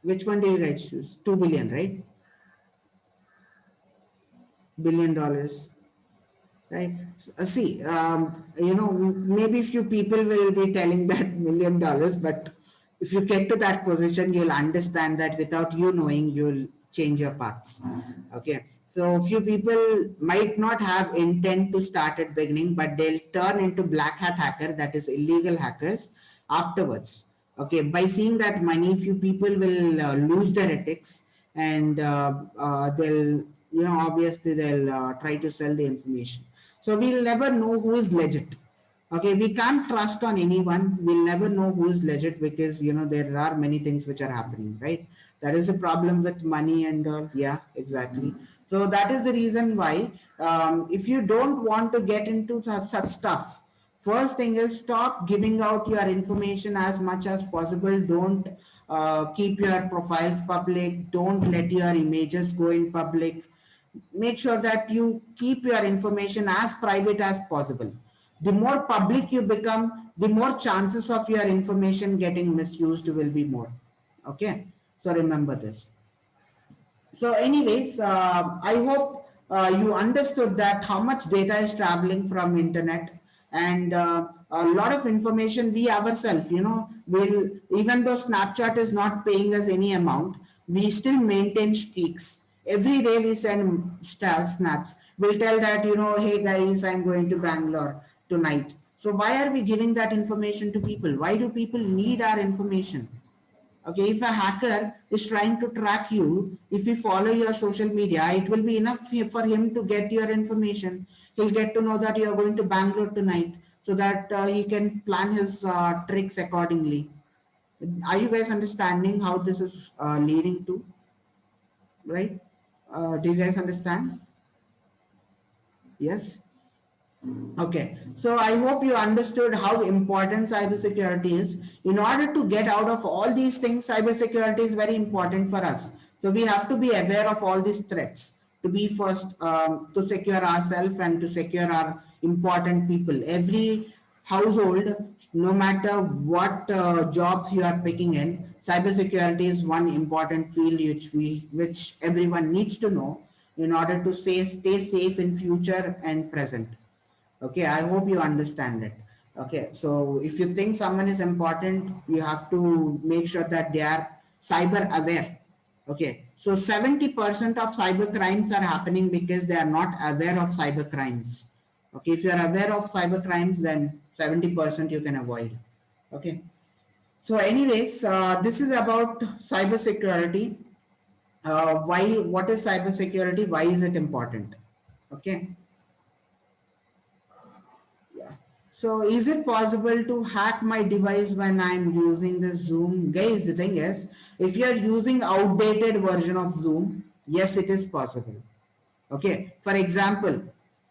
Which one do you guys choose? 2 billion, right? $1 billion, right? See, maybe few people will be telling that $1 million, but if you get to that position, you'll understand that without you knowing, you'll change your paths. Okay, so few people might not have intent to start at beginning, but they'll turn into black hat hacker, that is illegal hackers, afterwards. Okay, by seeing that money, few people will lose their ethics, and they'll obviously they'll try to sell the information. So we'll never know who is legit. Okay, we can't trust on anyone. We'll never know who is legit, because there are many things which are happening, right? That is a problem with money and all. Yeah, exactly. So that is the reason why, if you don't want to get into such stuff, first thing is stop giving out your information as much as possible. Don't keep your profiles public. Don't let your images go in public. Make sure that you keep your information as private as possible. The more public you become, the more chances of your information getting misused will be more. Okay, so remember this. So anyways, I hope you understood that how much data is traveling from internet, and a lot of information we ourselves, will, even though Snapchat is not paying us any amount, we still maintain streaks. Every day we send snaps. We'll tell that, hey guys, I'm going to Bangalore tonight. So why are we giving that information to people? Why do people need our information? Okay, if a hacker is trying to track you, if you follow your social media, it will be enough for him to get your information. He'll get to know that you are going to Bangalore tonight so that he can plan his tricks accordingly. Are you guys understanding how this is leading to, right? Do you guys understand? Yes. Okay, so I hope you understood how important cybersecurity is. In order to get out of all these things, cybersecurity is very important for us. So we have to be aware of all these threats to be first to secure ourselves and to secure our important people. Every household, no matter what jobs you are picking in, cybersecurity is one important field which everyone needs to know in order to stay safe in future and present. Okay, I hope you understand it. Okay, so if you think someone is important, you have to make sure that they are cyber aware. Okay, so 70% of cyber crimes are happening because they are not aware of cyber crimes. Okay, if you are aware of cyber crimes, then 70% you can avoid. Okay, so anyways, this is about cyber security. What is cyber security? Why is it important? Okay. Yeah. So is it possible to hack my device when I'm using the Zoom? Guys, the thing is, if you're using outdated version of Zoom, yes, it is possible. Okay. For example,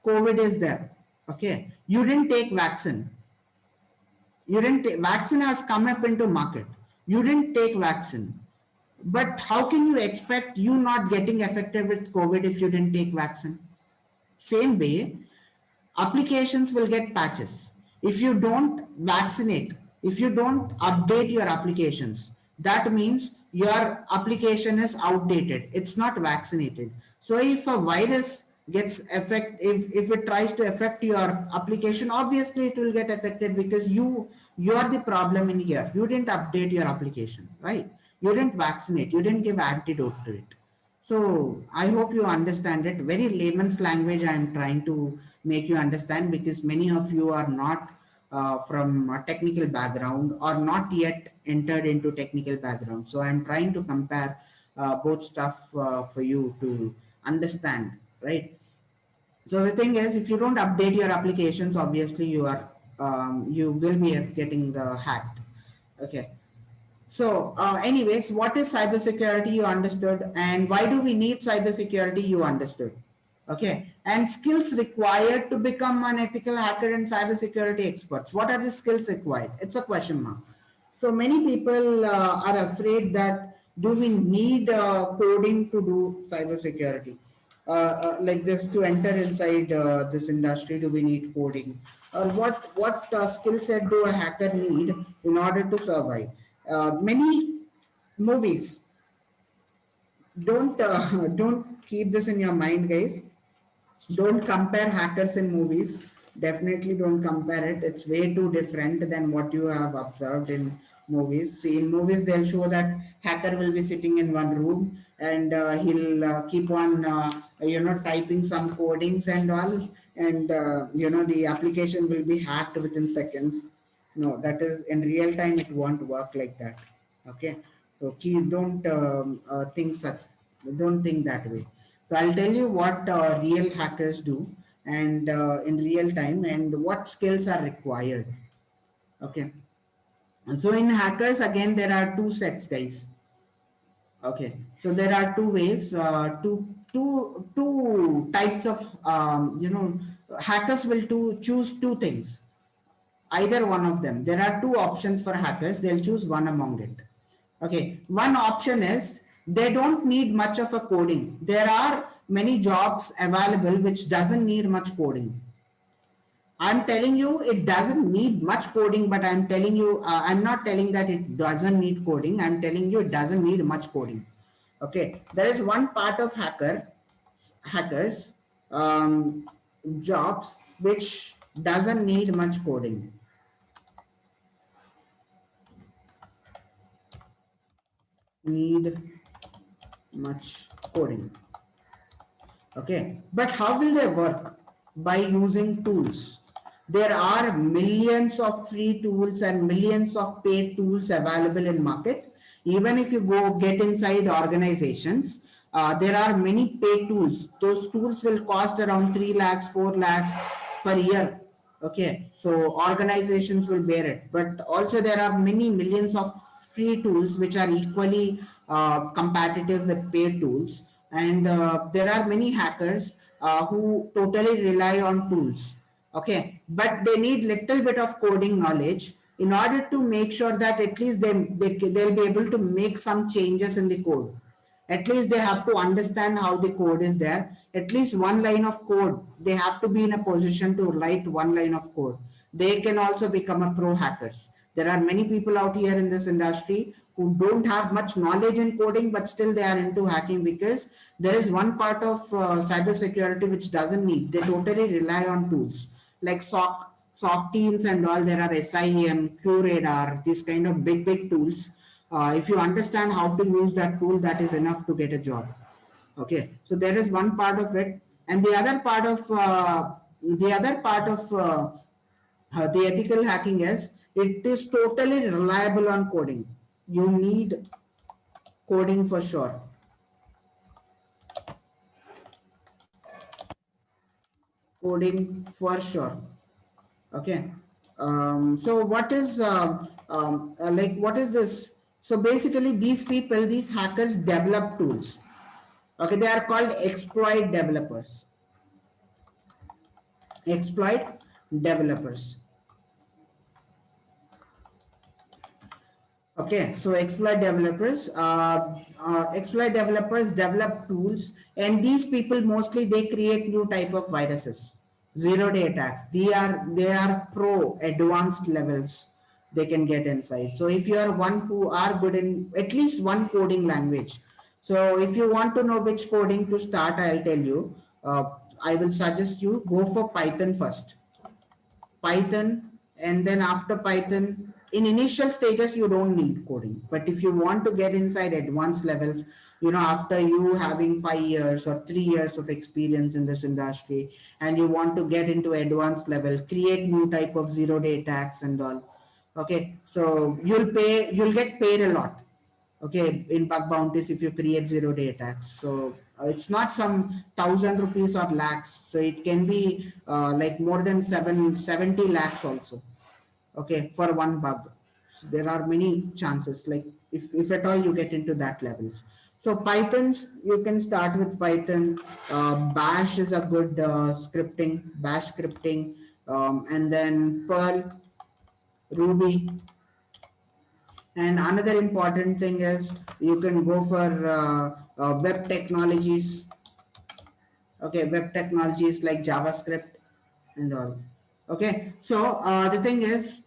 COVID is there. Okay. You didn't take vaccine. You didn't take, vaccine has come up into market. You didn't take vaccine. But how can you expect you not getting affected with COVID if you didn't take vaccine? Same way, applications will get patches. If you don't vaccinate, if you don't update your applications, that means your application is outdated. It's not vaccinated. So if a virus gets if it tries to affect your application, obviously it will get affected because you're the problem in here. You didn't update your application, right? You didn't vaccinate, you didn't give antidote to it. So I hope you understand it. Very layman's language I am trying to make you understand because many of you are not from a technical background or not yet entered into technical background. So I'm trying to compare both stuff for you to understand, right? So the thing is, if you don't update your applications, obviously you will be getting hacked. Okay. So, anyways, what is cybersecurity? You understood, and why do we need cybersecurity? You understood, okay. And skills required to become an ethical hacker and cybersecurity experts. What are the skills required? It's a question mark. So many people are afraid that do we need coding to do cybersecurity? Like this to enter inside this industry, do we need coding? Or what skill set do a hacker need in order to survive? Many movies don't keep this in your mind, guys. Don't compare hackers in movies. Definitely don't compare it. It's way too different than what you have observed in movies. See, in movies, they'll show that hacker will be sitting in one room and he'll keep on, typing some codings and all. And, the application will be hacked within seconds. No, that is in real time, it won't work like that. Okay. So, don't think that way. So I'll tell you what real hackers do and in real time and what skills are required. Okay. So in hackers, again, there are two sets, guys. Okay. So there are two ways, two types of, hackers will choose two things. Either one of them. There are two options for hackers. They'll choose one among it. Okay, one option is they don't need much of a coding. There are many jobs available which doesn't need much coding. I'm telling you it doesn't need much coding, but I'm telling you, I'm not telling that it doesn't need coding. I'm telling you it doesn't need much coding. Okay, there is one part of hackers um, jobs which doesn't need much coding. Need much coding. Okay, but how will they work? By using tools. There are millions of free tools and millions of paid tools available in market. Even if you go get inside organizations, there are many paid tools. Those tools will cost around 3 lakhs, 4 lakhs per year. Okay, so organizations will bear it. But also there are many millions of free tools which are equally competitive with paid tools. And there are many hackers who totally rely on tools. Okay, but they need little bit of coding knowledge in order to make sure that at least they'll be able to make some changes in the code. At least they have to understand how the code is there. At least one line of code, they have to be in a position to write one line of code. They can also become a pro hackers. There are many people out here in this industry who don't have much knowledge in coding, but still they are into hacking, because there is one part of cyber security which doesn't need. They totally rely on tools like SOC teams and all. There are SIEM, QRadar, these kind of big tools. If you understand how to use that tool, that is enough to get a job. Okay, so there is one part of it, and the other part of the ethical hacking is it is totally reliable on coding. You need coding for sure. Coding for sure. Okay. So what is like what is this? So basically, these people, these hackers, develop tools. Okay, they are called exploit developers. Exploit developers. Okay, so exploit developers develop tools, and these people mostly they create new type of viruses, zero day attacks. They are pro advanced levels. They can get inside. So if you are one who are good in at least one coding language, so if you want to know which coding to start, I'll tell you. I will suggest you go for Python first. Python, and then after Python, in initial stages you don't need coding, but if you want to get inside advanced levels, after you having 5 years or 3 years of experience in this industry, and you want to get into advanced level, create new type of zero day attacks and all. Okay, so you'll get paid a lot. Okay, in bug bounties if you create zero day attacks. So it's not some 1,000 rupees or lakhs, so it can be like more than 70 lakhs also. Okay, for one bug. So there are many chances, like if at all you get into that levels. So Pythons, you can start with Python. Bash is a good bash scripting. And then Perl, Ruby. And another important thing is you can go for web technologies. Okay, web technologies like JavaScript and all. Okay, so the thing is,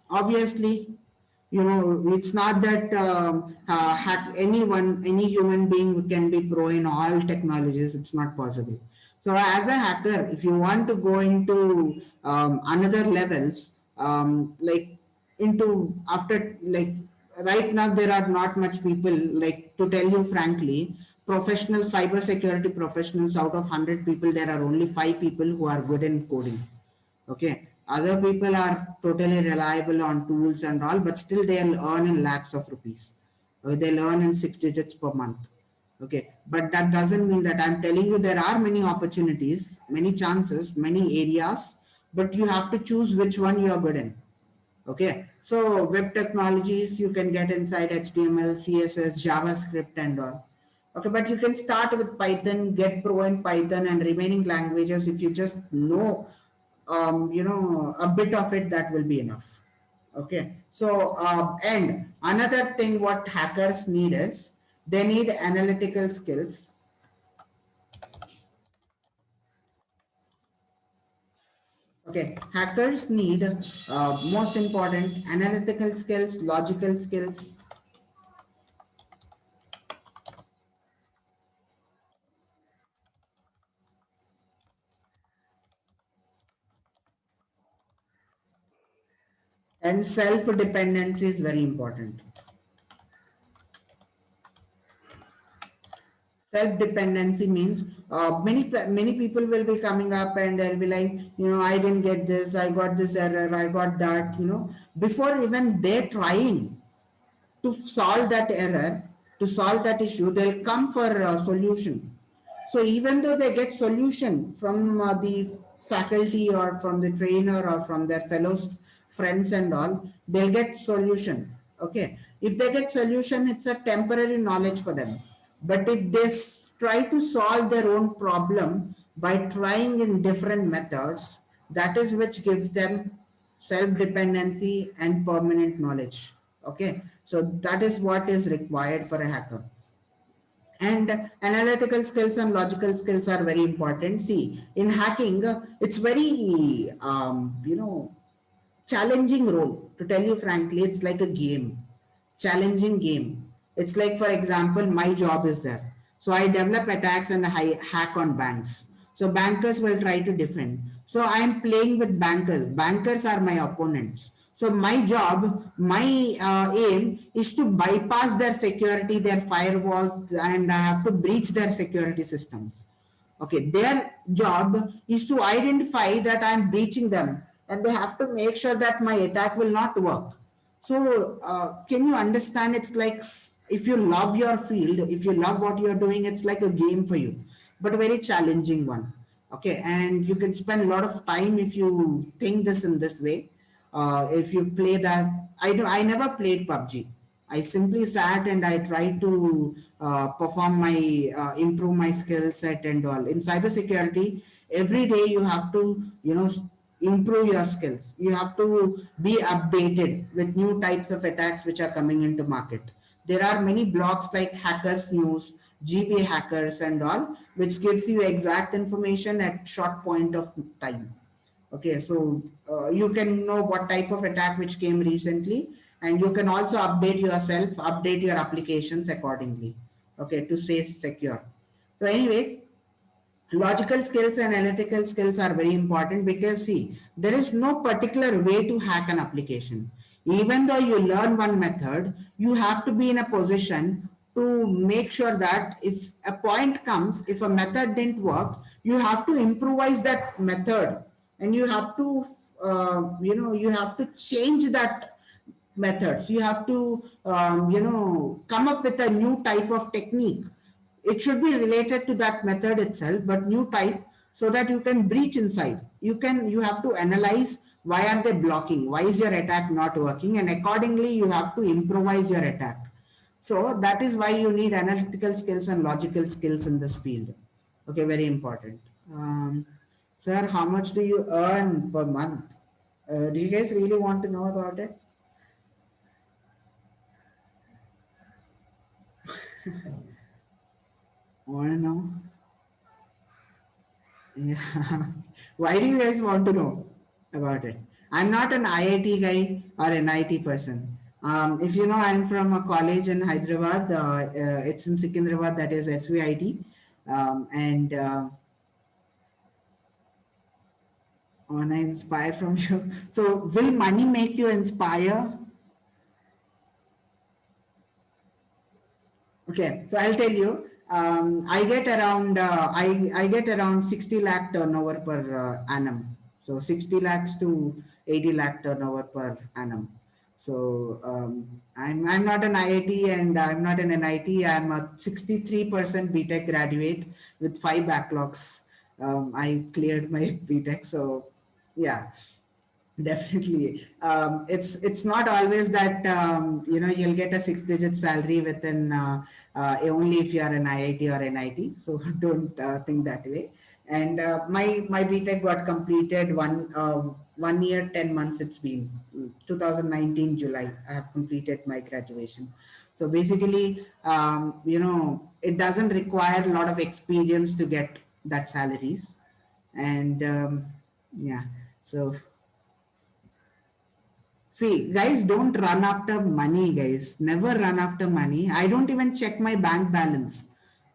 obviously, it's not that any human being can be pro in all technologies. It's not possible. So as a hacker, if you want to go into another levels, like into after like right now, there are not much people, like, to tell you frankly, professional cyber security professionals, out of 100 people, there are only 5 people who are good in coding. Okay, other people are totally reliable on tools and all, but still they'll earn in lakhs of rupees. They'll earn in 6 digits per month. Okay, but that doesn't mean that. I'm telling you, there are many opportunities, many chances, many areas, but you have to choose which one you are good in. Okay, so web technologies, you can get inside HTML, CSS, JavaScript and all. Okay, but you can start with Python, get pro in Python, and remaining languages, if you just know a bit of it, that will be enough. Okay, so and another thing what hackers need is they need analytical skills. Okay, hackers need most important analytical skills, logical skills, and self dependency is very important. Self-dependency means many people will be coming up and they'll be like, I didn't get this, I got this error, I got that, before even they're trying to solve that error, to solve that issue, they'll come for a solution. So even though they get solution from the faculty or from the trainer or from their fellows, friends and all, they'll get solution. Okay. If they get solution, it's a temporary knowledge for them. But if they try to solve their own problem by trying in different methods, that is which gives them self-dependency and permanent knowledge. Okay. So that is what is required for a hacker. And analytical skills and logical skills are very important. See, in hacking, it's very challenging role. To tell you frankly, it's like a game, challenging game. It's like, for example, my job is there. So I develop attacks and I hack on banks. So bankers will try to defend. So I am playing with bankers. Bankers are my opponents. So my job, my aim is to bypass their security, their firewalls, and I have to breach their security systems. Okay, their job is to identify that I'm breaching them, and they have to make sure that my attack will not work. So can you understand? It's like, if you love your field, if you love what you're doing, it's like a game for you, but a very challenging one. Okay, and you can spend a lot of time if you think this in this way. If you play that, I never played PUBG. I simply sat and I tried to perform my improve my skill set and all. In cybersecurity, every day you have to improve your skills. You have to be updated with new types of attacks which are coming into market. There are many blogs like Hackers News, GB Hackers and all, which gives you exact information at short point of time. Okay, so you can know what type of attack which came recently, and you can also update yourself, update your applications accordingly. Okay, to stay secure. So, anyways, logical skills and analytical skills are very important, because see, there is no particular way to hack an application. Even though you learn one method, you have to be in a position to make sure that if a point comes, if a method didn't work, you have to improvise that method, and you have to you have to change that methods. You have to come up with a new type of technique. It should be related to that method itself, but new type, so that you can breach inside. You have to analyze, why are they blocking, why is your attack not working, and accordingly you have to improvise your attack. So that is why you need analytical skills and logical skills in this field. Okay, very important. Sir, how much do you earn per month? Do you guys really want to know about it? Want to know? Yeah. Why do you guys want to know about it? I'm not an IIT guy or an IT person. If you know, I'm from a college in Hyderabad. It's in Secunderabad, that is SVIT. And when I inspire from you. So, will money make you inspire? Okay, so I'll tell you. I get around I get around 60 lakh turnover per annum. So 60 lakhs to 80 lakh turnover per annum. So I'm not an IIT and I'm not an NIT. I'm a 63% BTech graduate with 5 backlogs. I cleared my BTech. So yeah. Definitely. It's not always that you'll get a 6-digit salary within only if you are an IIT or NIT. So don't think that way. And my BTech got completed 1 year 10 months. It's been 2019 July. I have completed my graduation. So basically, it doesn't require a lot of experience to get that salaries. And yeah, so. See, guys, don't run after money, guys. Never run after money. I don't even check my bank balance.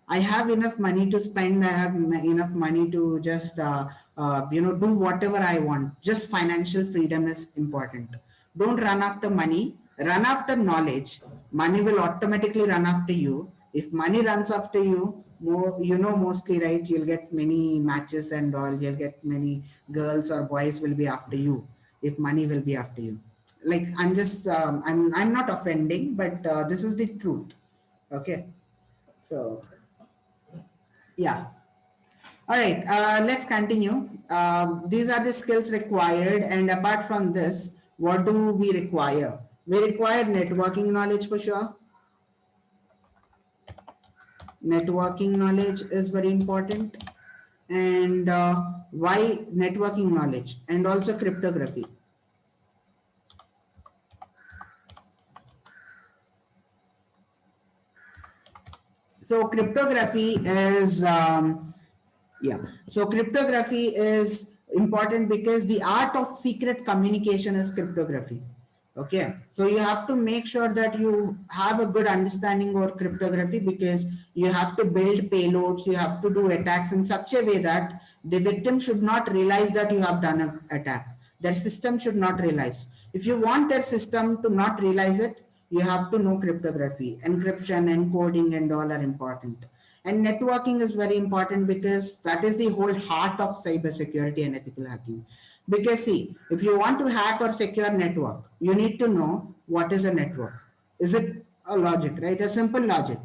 I have enough money to spend. I have enough money to just, do whatever I want. Just financial freedom is important. Don't run after money. Run after knowledge. Money will automatically run after you. If money runs after you, more, you know, mostly, right, you'll get many matches and all, you'll get many girls or boys will be after you if money will be after you. Like, I'm just I'm not offending, but this is the truth. Okay, so yeah. All right, let's continue. These are the skills required, and apart from this, what do we require? We require networking knowledge for sure. Networking knowledge is very important. And why networking knowledge? And also cryptography. So cryptography is yeah. So cryptography is important because the art of secret communication is cryptography. Okay. So you have to make sure that you have a good understanding of cryptography, because you have to build payloads, you have to do attacks in such a way that the victim should not realize that you have done an attack. Their system should not realize. If you want their system to not realize it, you have to know cryptography. Encryption, encoding, and all are important. And networking is very important because that is the whole heart of cybersecurity and ethical hacking. Because see, if you want to hack or secure network, you need to know what is a network. Is it a logic, right? A simple logic.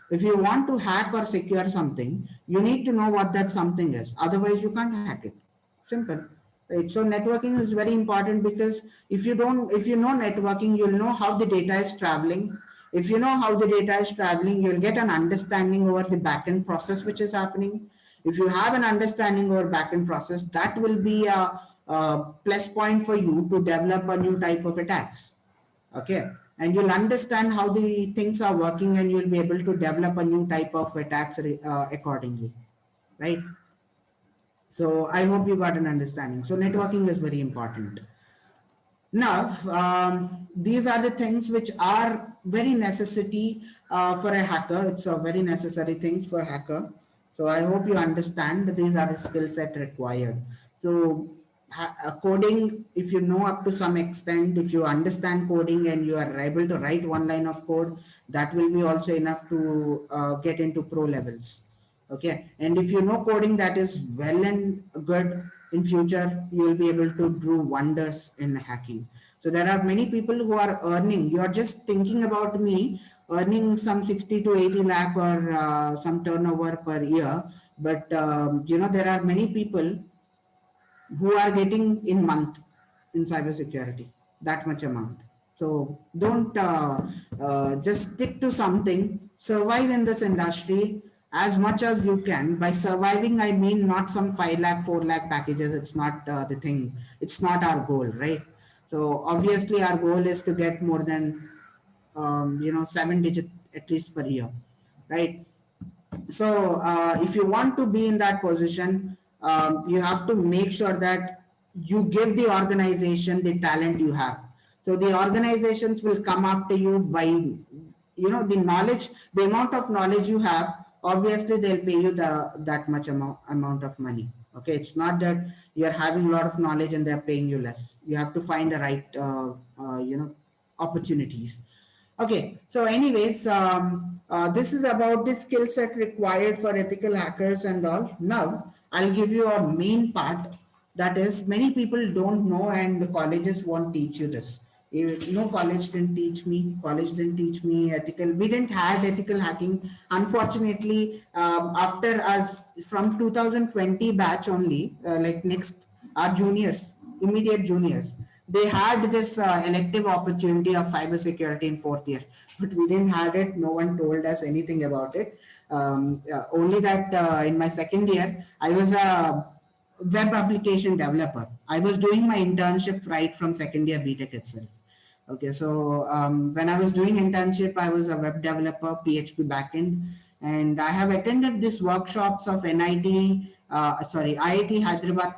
If you want to hack or secure something, you need to know what that something is. Otherwise, you can't hack it. Simple. Right. So networking is very important because if you know networking, you'll know how the data is traveling. If you know how the data is traveling, you'll get an understanding over the backend process which is happening. If you have an understanding over backend process, that will be a plus point for you to develop a new type of attacks. Okay, and you'll understand how the things are working, and you'll be able to develop a new type of attacks accordingly, right? So I hope you got an understanding. So networking is very important. Now, these are the things which are very necessity for a hacker. It's a very necessary things for a hacker. So I hope you understand that these are the skill set required. So coding, if you know up to some extent, if you understand coding and you are able to write one line of code, that will be also enough to get into pro levels. Okay, and if you know coding, that is well and good. In future you will be able to do wonders in hacking. So there are many people who are earning. You are just thinking about me earning some 60 to 80 lakh or some turnover per year, but you know, there are many people who are getting in month in cybersecurity that much amount. So don't just stick to something. Survive in this industry as much as you can. By surviving, I mean not some 5 lakh, 4 lakh packages. It's not the thing. It's not our goal, right? So obviously our goal is to get more than you know, 7 digit at least per year, right? So if you want to be in that position, you have to make sure that you give the organization the talent you have. So the organizations will come after you by, you know, the knowledge, the amount of knowledge you have. Obviously they'll pay you the that much amount of money. Okay, it's not that you're having a lot of knowledge and they're paying you less. You have to find the right you know, opportunities. Okay, so anyways, this is about the skill set required for ethical hackers and all. Now, I'll give you a main part, that is many people don't know and colleges won't teach you this. No, college didn't teach me. College didn't teach me ethical. We didn't have ethical hacking. Unfortunately, after us from 2020 batch only, like next, our juniors, immediate juniors, they had this elective opportunity of cybersecurity in fourth year, but we didn't have it. No one told us anything about it. Only that in my second year, I was a web application developer. I was doing my internship right from second year BTech itself. Okay, so when I was doing internship, I was a web developer, PHP backend, and I have attended these workshops of NIT, IIT Hyderabad.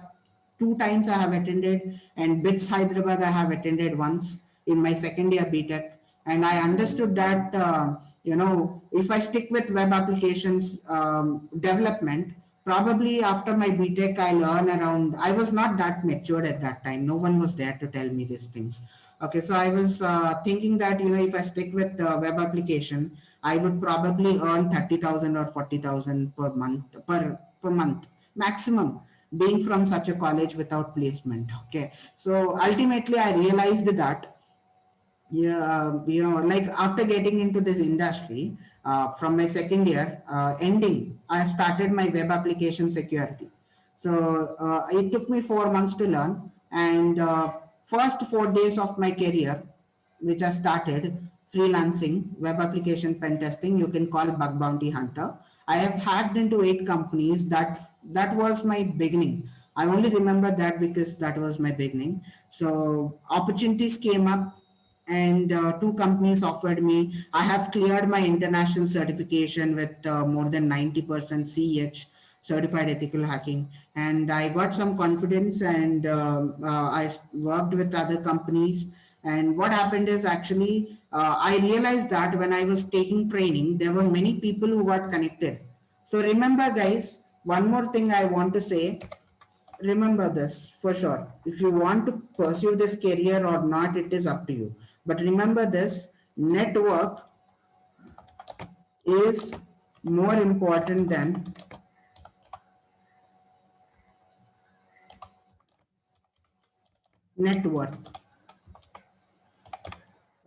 Two times I have attended, and BITS Hyderabad I have attended once in my second year BTech, and I understood that you know, if I stick with web applications development, probably after my BTech I'll earn around. I was not that matured at that time. No one was there to tell me these things. Okay, so I was thinking that, if I stick with web application, I would probably earn 30,000 or 40,000 per month, per month maximum, being from such a college without placement. Okay, so ultimately I realized that, yeah, like after getting into this industry, from my second year ending, I started my web application security. So it took me 4 months to learn, and first 4 days of my career, which I started freelancing web application pen testing, you can call bug bounty hunter. I have hacked into 8 companies. That was my beginning. I only remember that because that was my beginning. So opportunities came up, and 2 companies offered me. I have cleared my international certification with more than 90% CH, certified ethical hacking, and I got some confidence, and worked with other companies. And what happened is, actually, I realized that when I was taking training, there were many people who got connected. So remember, guys, one more thing I want to say. Remember this for sure. If you want to pursue this career or not, it is up to you. But remember this: network is more important than net worth.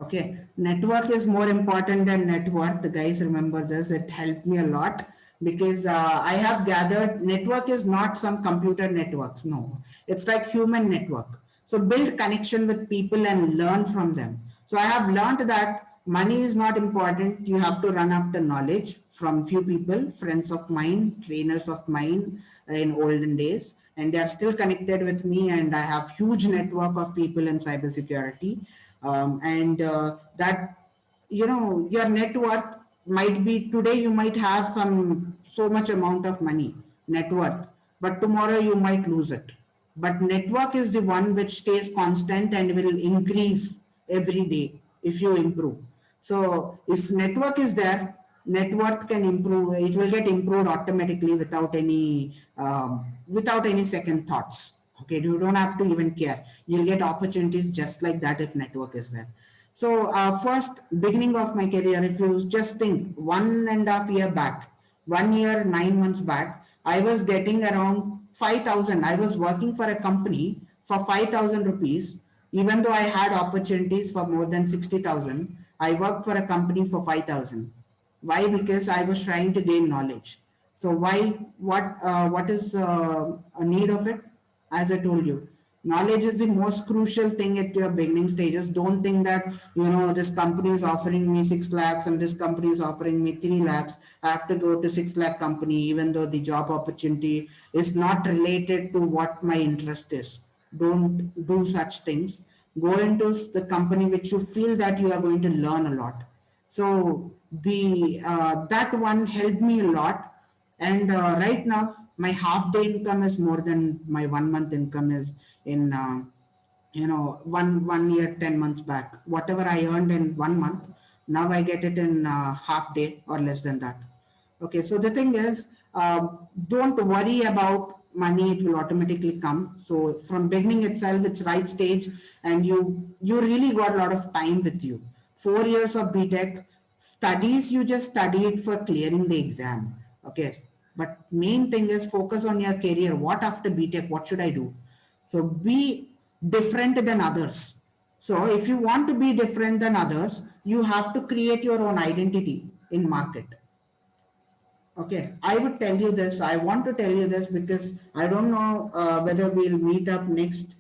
Okay, network is more important than net worth. Guys, remember this. It helped me a lot because I have gathered network is not some computer networks. No, it's like human network. So build connection with people and learn from them. So I have learned that money is not important. You have to run after knowledge from few people, friends of mine, trainers of mine in olden days, and they are still connected with me. And I have huge network of people in cybersecurity, and that, your net worth might be today, you might have some so much amount of money net worth, but tomorrow you might lose it. But network is the one which stays constant and will increase every day if you improve. So if network is there, net worth can improve. It will get improved automatically without any second thoughts. Okay, you don't have to even care. You'll get opportunities just like that if network is there. So first beginning of my career, if you just think 1.5 year back, 1 year 9 months back, I was getting around 5,000. I was working for a company for 5,000 rupees, even though I had opportunities for more than 60,000. I worked for a company for 5,000. Why? Because I was trying to gain knowledge. So why? What is a need of it? As I told you, knowledge is the most crucial thing at your beginning stages. Don't think that, this company is offering me 6 lakhs and this company is offering me 3 lakhs. I have to go to 6 lakh company, even though the job opportunity is not related to what my interest is. Don't do such things. Go into the company which you feel that you are going to learn a lot. So the that one helped me a lot. And right now my half day income is more than my 1 month income is in, 1 year 10 months back. Whatever I earned in 1 month, now I get it in half day or less than that. Okay, so the thing is, don't worry about money; it will automatically come. So from beginning itself, it's right stage, and you really got a lot of time with you. 4 years of BTech studies, you just study it for clearing the exam. Okay, but main thing is focus on your career. What after BTech? What should I do? So be different than others. So if you want to be different than others, you have to create your own identity in market. Okay, I would tell you this. I want to tell you this because I don't know whether we'll meet up next.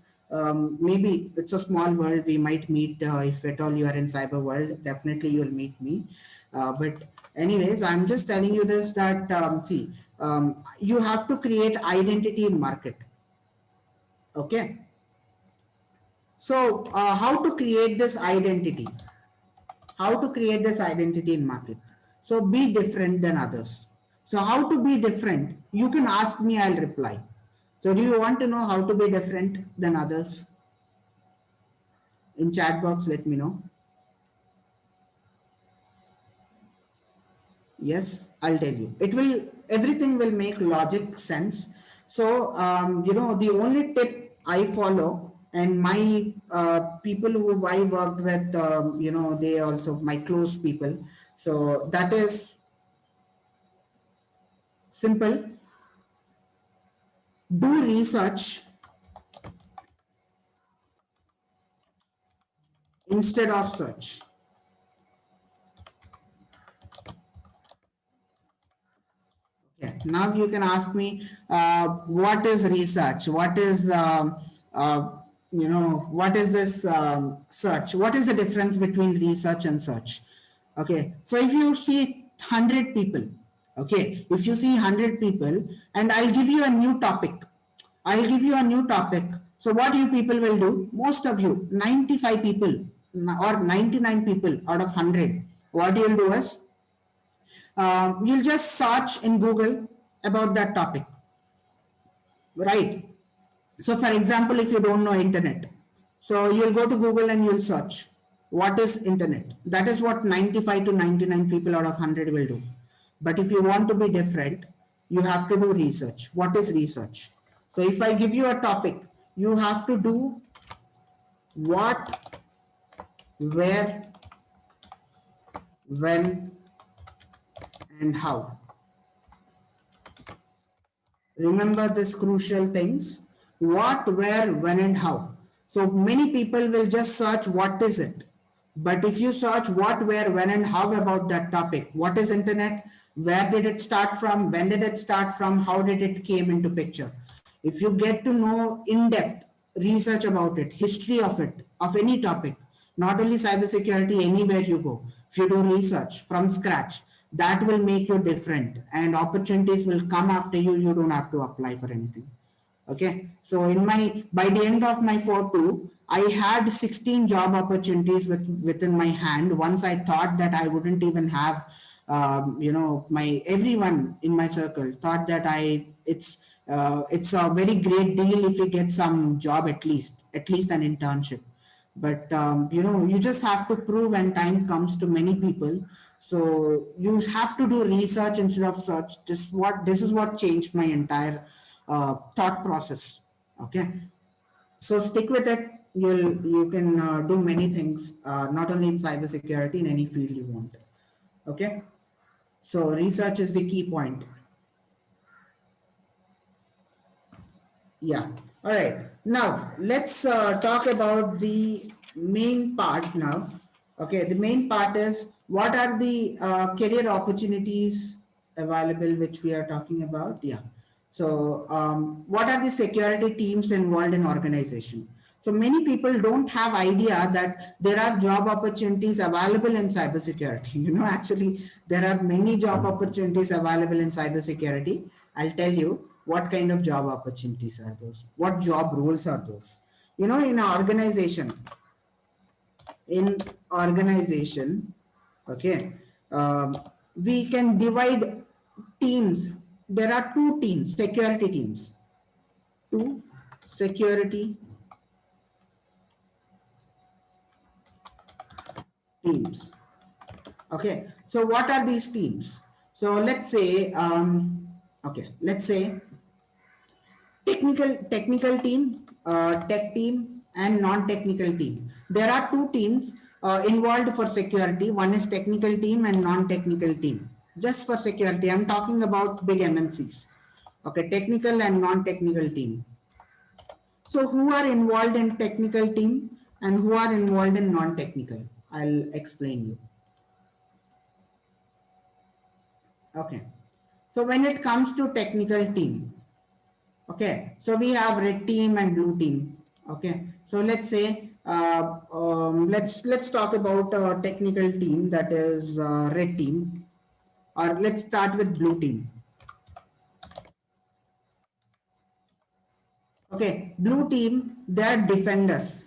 Maybe it's a small world. We might meet if at all you are in cyber world. Definitely you'll meet me. But anyways, I'm just telling you this that see, you have to create identity in market. Okay. So how to create this identity? How to create this identity in market? So be different than others. So how to be different? You can ask me, I'll reply. So do you want to know how to be different than others? In chat box, let me know. Yes, I'll tell you. Everything will make logic sense. So, the only tip I follow and my people who I worked with, they also my close people. So that is simple. Do research instead of search. Okay. Now you can ask me, what is research? What is, what is this search? What is the difference between research and search? Okay. So if you see 100 people, okay, if you see 100 people and I'll give you a new topic, I'll give you a new topic. So what you people will do, most of you, 95 people or 99 people out of 100, what you'll do is, you'll just search in Google about that topic, right? So for example, if you don't know internet, so you'll go to Google and you'll search what is internet. That is what 95 to 99 people out of 100 will do. But if you want to be different, you have to do research. What is research? So if I give you a topic, you have to do what, where, when, and how. Remember this crucial things: what, where, when, and how. So many people will just search what is it. But if you search what, where, when, and how about that topic, what is internet, where did it start from, when did it start from, how did it came into picture. If you get to know in-depth research about it, history of it, of any topic, not only cybersecurity, anywhere you go, if you do research from scratch, that will make you different and opportunities will come after you. You don't have to apply for anything. Okay. So in my, by the end of my 4.2, I had 16 job opportunities within my hand. Once I thought that I wouldn't even have, my, everyone in my circle thought that it's a very great deal if you get some job, at least an internship. But you just have to prove when time comes to many people. So you have to do research instead of search. This is what changed my entire thought process. Okay. So stick with it. You can do many things, not only in cybersecurity, in any field you want. Okay. So research is the key point. Yeah. All right. Now let's talk about the main part now. Okay. The main part is, what are the career opportunities available, which we are talking about? Yeah. So what are the security teams involved in organization? So many people don't have idea that there are job opportunities available in cybersecurity. Actually, there are many job opportunities available in cybersecurity. I'll tell you what kind of job opportunities are those, what job roles are those. In an organization, okay, we can divide teams. There are two teams, security teams, two security teams. Okay, so what are these teams? So let's say, let's say technical team, tech team, and non-technical team. There are two teams involved for security. One is technical team and non-technical team. Just for security, I'm talking about big MNCs. Okay, technical and non-technical team. So who are involved in technical team and who are involved in non-technical? I'll explain you. Okay. So when it comes to technical team, okay, so we have red team and blue team. Okay, so let's say let's talk about a technical team, that is red team, or let's start with blue team. Okay, blue team, they are defenders.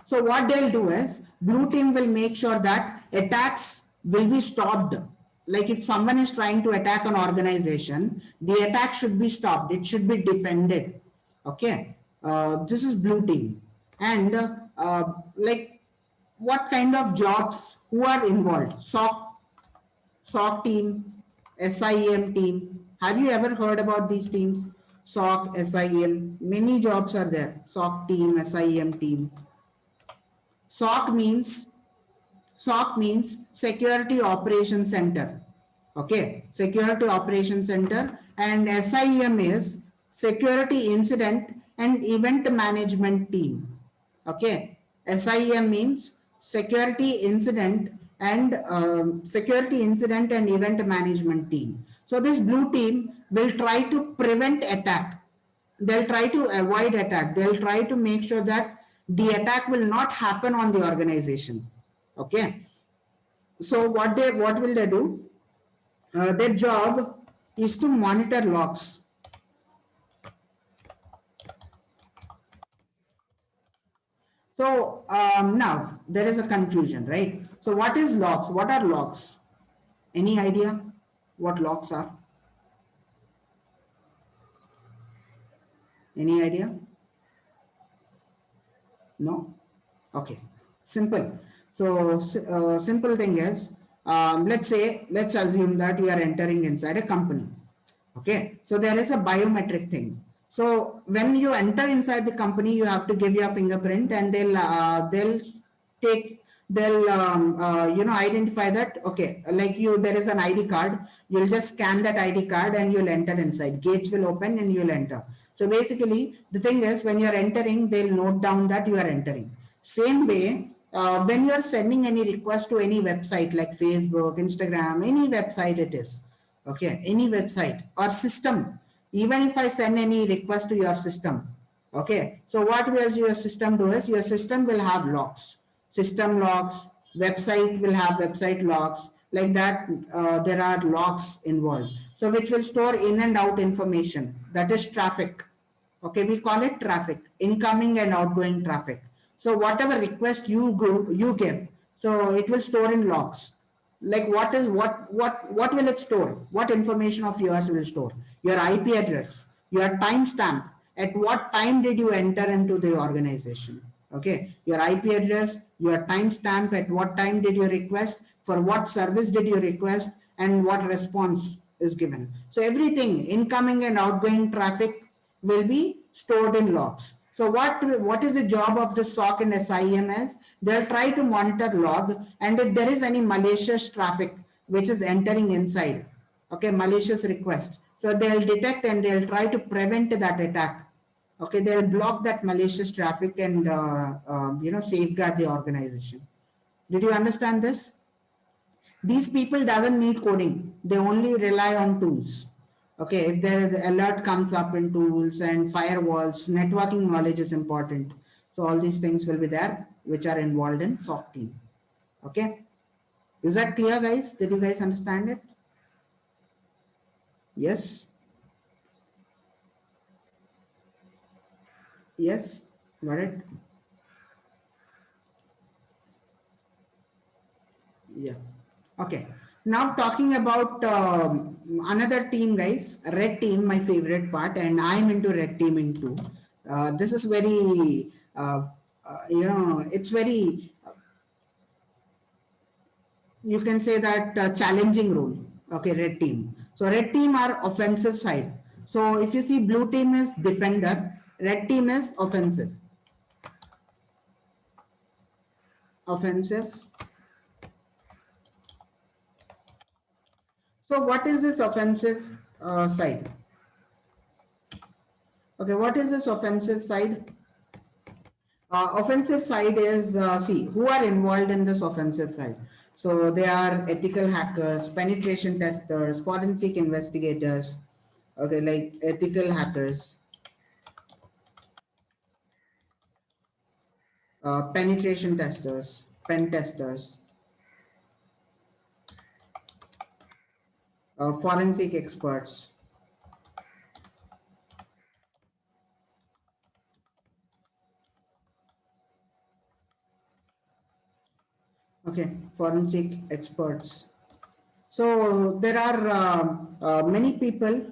So what they'll do is, blue team will make sure that attacks will be stopped. Like if someone is trying to attack an organization, the attack should be stopped. It should be defended. Okay. This is blue team. And like what kind of jobs, who are involved? SOC team, SIEM team. Have you ever heard about these teams? SOC, SIEM, many jobs are there. SOC team, SIEM team. SOC means SOC means Security Operations Center. Okay, Security Operations Center, and SIEM is Security Incident and Event Management Team. Okay, SIEM means Security Incident and Event Management Team. So this blue team will try to prevent attack. They'll try to avoid attack. They'll try to make sure that the attack will not happen on the organization. Okay, so what will they do? Their job is to monitor logs. So now there is a confusion, right? So what is logs? What are logs? Any idea what logs are? Any idea? No? Okay. Simple. So simple thing is, let's assume that you are entering inside a company. Okay. So there is a biometric thing. So when you enter inside the company, you have to give your fingerprint, and they'll identify that. Okay, like there is an ID card. You'll just scan that ID card and you'll enter inside. Gates will open and you'll enter. So basically, the thing is, when you're entering, they'll note down that you are entering. Same way, when you're sending any request to any website like Facebook, Instagram, any website it is, okay, any website or system, even if I send any request to your system, okay, so what will your system do is, your system will have logs, system logs, website will have website logs, like that. There are logs involved, so which will store in and out information, that is traffic. Okay, we call it traffic, incoming and outgoing traffic. So whatever request you give, so it will store in logs. Like what will it store? What information of yours will store? Your IP address, your timestamp, at what time did you enter into the organization? Okay, your IP address, your timestamp, at what time did you request, for what service did you request, and what response is given. So everything, incoming and outgoing traffic, will be stored in logs. So what is the job of the SOC and SIEM is? They'll try to monitor log, and if there is any malicious traffic which is entering inside, okay, malicious request, so they'll detect and they'll try to prevent that attack. Okay, they'll block that malicious traffic and safeguard the organization. Did you understand this? These people doesn't need coding. They only rely on tools. Okay, if there is alert comes up in tools and firewalls, networking knowledge is important. So all these things will be there, which are involved in SOC team. Okay, is that clear, guys? Did you guys understand it? Yes. Yes, got it. Yeah. Okay. Now talking about another team, guys, red team, my favorite part, and I'm into red teaming too. This is very, it's very, you can say that challenging role. Okay, red team. So red team are offensive side. So if you see, blue team is defender, red team is offensive. Offensive. So what is this offensive side? Okay, what is this offensive side? Offensive side is, see, who are involved in this offensive side? So they are ethical hackers, penetration testers, forensic investigators, okay, like ethical hackers, penetration testers, pen testers, forensic experts. Okay, forensic experts. So there are many people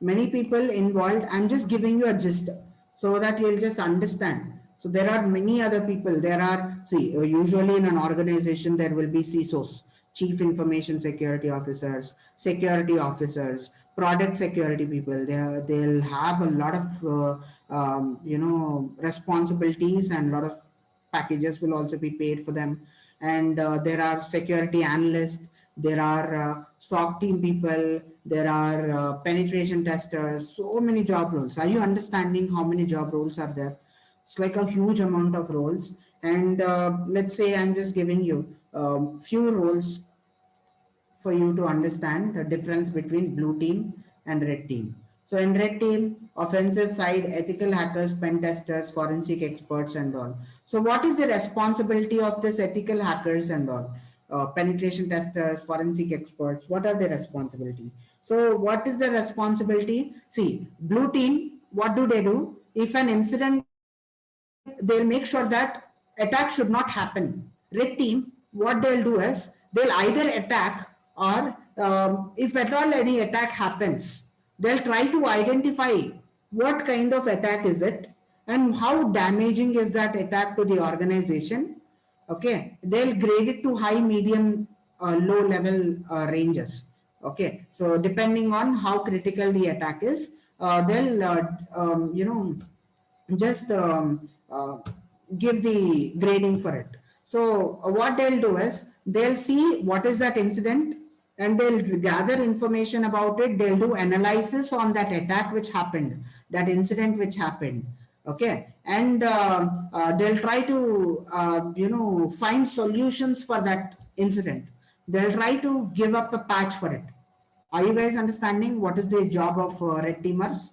involved. I'm just giving you a gist so that you'll just understand. So there are many other people. There are, see, usually in an organization, there will be CISOs, chief information security officers, security officers, product security people. They'll have a lot of responsibilities, and a lot of packages will also be paid for them. And there are security analysts, there are SOC team people, there are penetration testers, so many job roles. Are you understanding how many job roles are there? It's like a huge amount of roles. And let's say I'm just giving you few roles for you to understand the difference between blue team and red team. So in red team, offensive side, ethical hackers, pen testers, forensic experts and all. So what is the responsibility of this ethical hackers and all? Penetration testers, forensic experts, what are their responsibility? So what is the responsibility? See, blue team, what do they do? If an incident, they'll make sure that attack should not happen. Red team, what they'll do is they'll either attack, or if at all any attack happens, they'll try to identify what kind of attack is it and how damaging is that attack to the organization. Okay, they'll grade it to high, medium, low level ranges. Okay, so depending on how critical the attack is, they'll just give the grading for it. So what they'll do is they'll see what is that incident, and they'll gather information about it. They'll do analysis on that attack which happened, that incident which happened. Okay, and they'll try to find solutions for that incident. They'll try to give up a patch for it. Are you guys understanding what is the job of red teamers?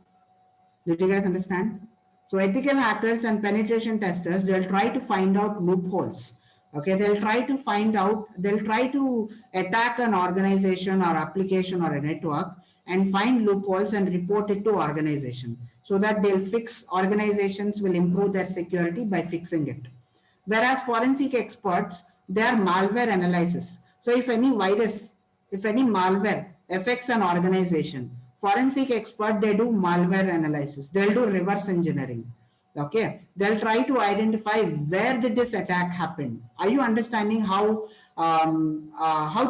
Did you guys understand? So ethical hackers and penetration testers, they'll try to find out loopholes. Okay, they'll try to attack an organization or application or a network and find loopholes and report it to organization, so that they'll fix, organizations will improve their security by fixing it. Whereas forensic experts, they are malware analysis. So if any virus, if any malware affects an organization, forensic expert, they do malware analysis. They'll do reverse engineering. Okay, they'll try to identify where did this attack happen. Are you understanding how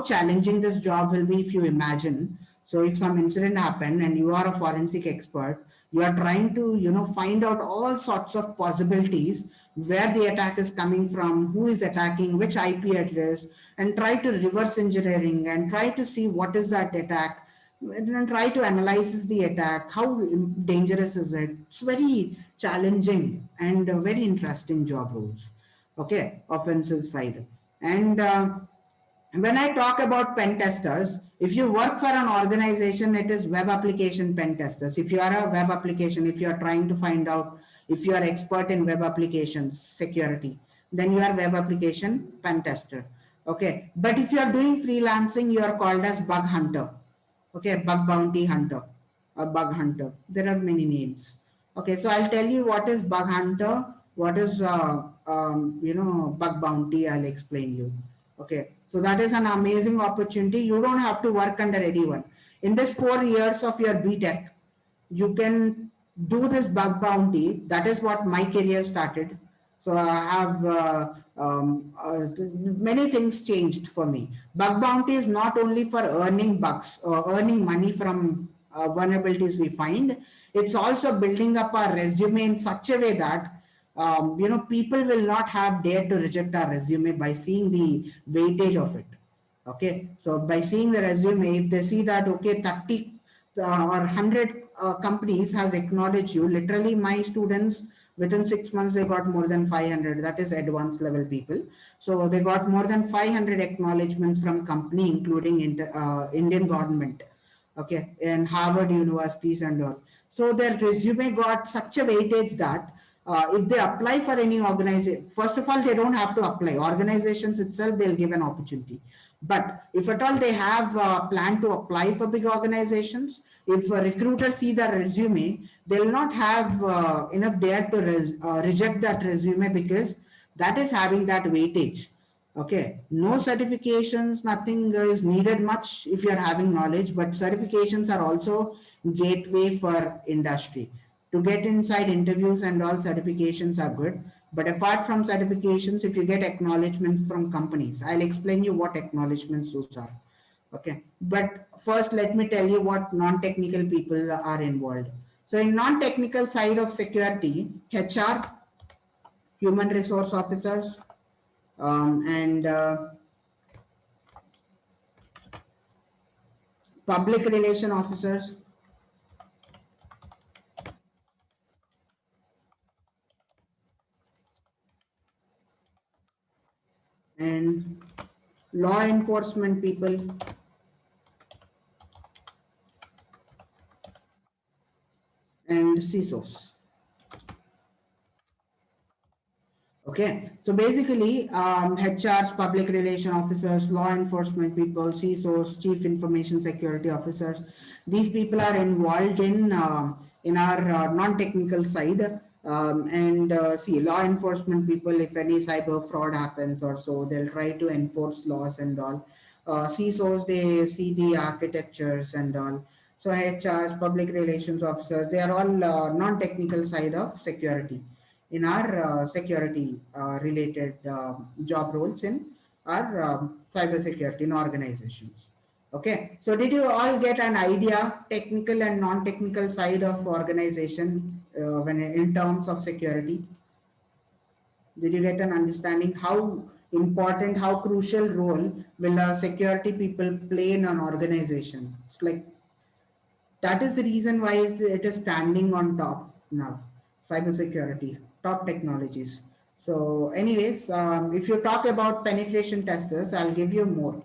challenging this job will be if you imagine? So if some incident happened and you are a forensic expert, you are trying to find out all sorts of possibilities, where the attack is coming from, who is attacking, which IP address, and try to reverse engineering and try to see what is that attack, and try to analyze the attack, how dangerous is it. It's very challenging and very interesting job roles. Okay, offensive side. And when I talk about pen testers, if you work for an organization, it is web application pen testers. If you are a web application, if you are trying to find out if you are expert in web applications security, then you are web application pen tester. Okay, but if you are doing freelancing, you are called as bug hunter. Okay, bug bounty hunter, a bug hunter. There are many names. Okay, so I'll tell you what is bug hunter, what is bug bounty. I'll explain you. Okay, so that is an amazing opportunity. You don't have to work under anyone. In this 4 years of your BTech, you can do this bug bounty. That is what my career started. So I have many things changed for me. Bug bounty is not only for earning bugs or earning money from vulnerabilities we find. It's also building up our resume in such a way that people will not have dared to reject our resume by seeing the weightage of it. Okay, so by seeing the resume, if they see that, okay, 30 or 100 companies has acknowledged you, literally my students, within 6 months, they got more than 500. That is advanced level people. So they got more than 500 acknowledgements from company, including Indian government. Okay, and Harvard universities and all. So their resume got such a weightage that if they apply for any organization, first of all, they don't have to apply. Organizations itself, they'll give an opportunity. But if at all they have a plan to apply for big organizations, if a recruiter see the resume, they'll not have enough dare to reject that resume, because that is having that weightage. Okay, no certifications, nothing is needed much if you're having knowledge, but certifications are also gateway for industry. To get inside interviews and all, certifications are good. But apart from certifications, if you get acknowledgements from companies, I'll explain you what acknowledgements those are. Okay. But first, let me tell you what non-technical people are involved. So in non-technical side of security, HR, human resource officers, and public relation officers, and law enforcement people, and CISOs. Okay, so basically, HRs, public relation officers, law enforcement people, CISOs, chief information security officers, these people are involved in our non-technical side. And see, law enforcement people, if any cyber fraud happens or so, they'll try to enforce laws and all. CISOs, they see the architectures and all. So HRs, public relations officers, they are all non-technical side of security in our security related job roles in our cyber security in organizations. Okay, so did you all get an idea, technical and non-technical side of organization when in terms of security? Did you get an understanding how important, how crucial role will security people play in an organization? It's like that is the reason why it is standing on top now. Cybersecurity, top technologies. So, anyways, if you talk about penetration testers, I'll give you more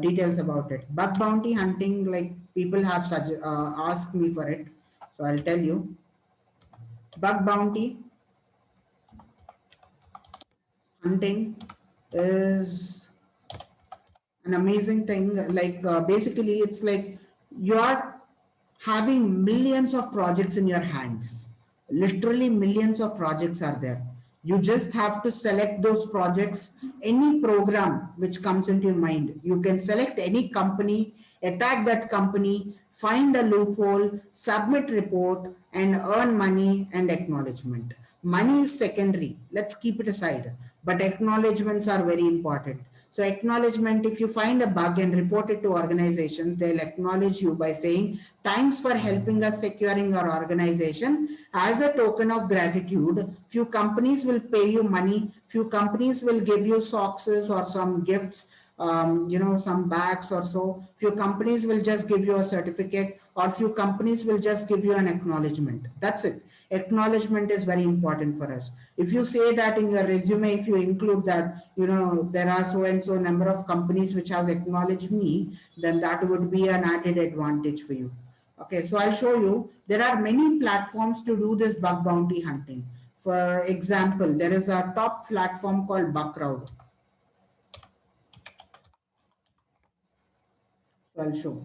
details about it. Bug bounty hunting, like people have asked me for it, so I'll tell you. Bug bounty hunting is an amazing thing. Like basically, it's like you are having millions of projects in your hands. Literally millions of projects are there. You just have to select those projects, any program which comes into your mind. You can select any company, attack that company, find a loophole, submit report, and earn money and acknowledgement. Money is secondary. Let's keep it aside. But acknowledgements are very important. So acknowledgement, if you find a bug and report it to organizations, they'll acknowledge you by saying, thanks for helping us securing our organization. As a token of gratitude, few companies will pay you money, few companies will give you socks or some gifts, some bags or so. Few companies will just give you a certificate, or few companies will just give you an acknowledgement. That's it. Acknowledgement is very important for us. If you say that in your resume, if you include that, there are so and so number of companies which has acknowledged me, then that would be an added advantage for you. Okay, so I'll show you. There are many platforms to do this bug bounty hunting. For example, there is a top platform called Bugcrowd. So I'll show.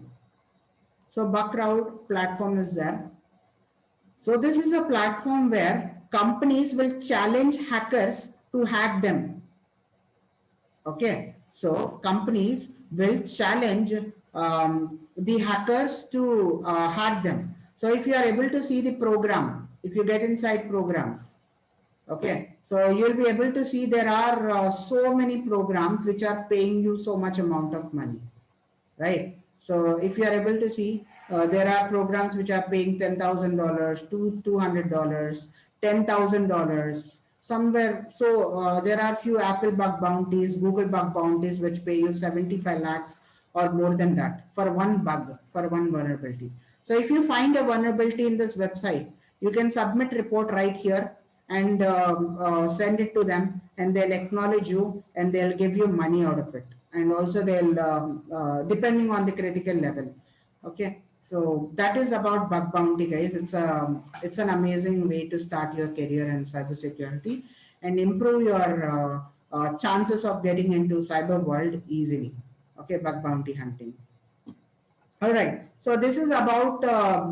So Bugcrowd platform is there. So this is a platform where companies will challenge hackers to hack them. Okay, so companies will challenge the hackers to hack them. So if you are able to see the program, if you get inside programs, okay, so you'll be able to see there are so many programs which are paying you so much amount of money, right? So if you are able to see, there are programs which are paying $10,000 to $200, $10,000 somewhere. So there are few Apple bug bounties, Google bug bounties, which pay you 75 lakhs or more than that for one bug, for one vulnerability. So if you find a vulnerability in this website, you can submit report right here and send it to them, and they'll acknowledge you and they'll give you money out of it. And also they'll, depending on the critical level. Okay. So that is about bug bounty, guys. It's an amazing way to start your career in cybersecurity and improve your chances of getting into cyber world easily. Okay, bug bounty hunting. All right. So this is about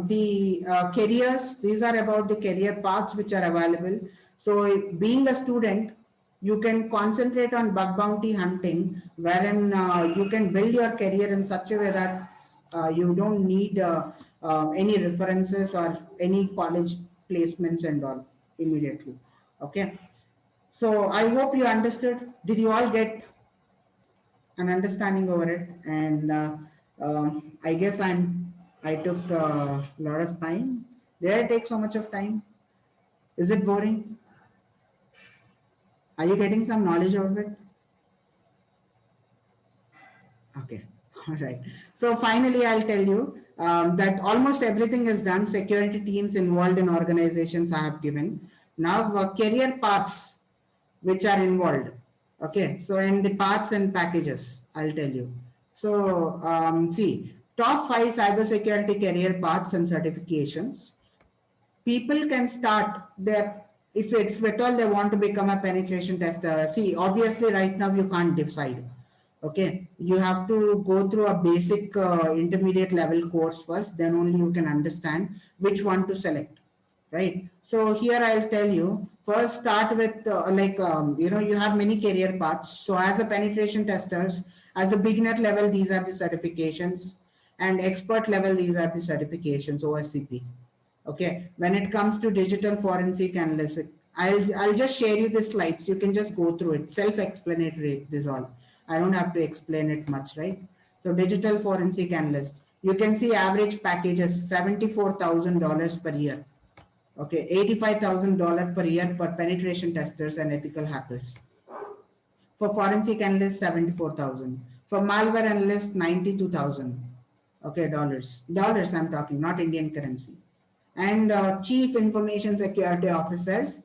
the careers. These are about the career paths which are available. So being a student, you can concentrate on bug bounty hunting, wherein you can build your career in such a way that you don't need any references or any college placements and all immediately. Okay. So I hope you understood. Did you all get an understanding over it? And I guess I took a lot of time. Did I take so much of time? Is it boring? Are you getting some knowledge out of it? Okay. All right. So finally, I'll tell you that almost everything is done. Security teams involved in organizations I have given. Now, career paths which are involved. Okay. So, in the paths and packages, I'll tell you. So, see, top 5 cybersecurity career paths and certifications. People can start their, if at all they want to become a penetration tester. See, obviously, right now you can't decide. Okay, you have to go through a basic intermediate level course first, then only you can understand which one to select, right? So here I'll tell you, first start with you have many career paths. So as a penetration testers, as a beginner level, these are the certifications, and expert level, these are the certifications, OSCP. Okay, when it comes to digital forensic analyst, I'll just share you the slides. You can just go through it. Self-explanatory, this all. I don't have to explain it much, right? So digital forensic analyst. You can see average packages $74,000 per year. Okay, $85,000 per year per penetration testers and ethical hackers. For forensic analyst, 74,000. For malware analyst, 92,000. Okay, dollars I'm talking, not Indian currency. And chief information security officers,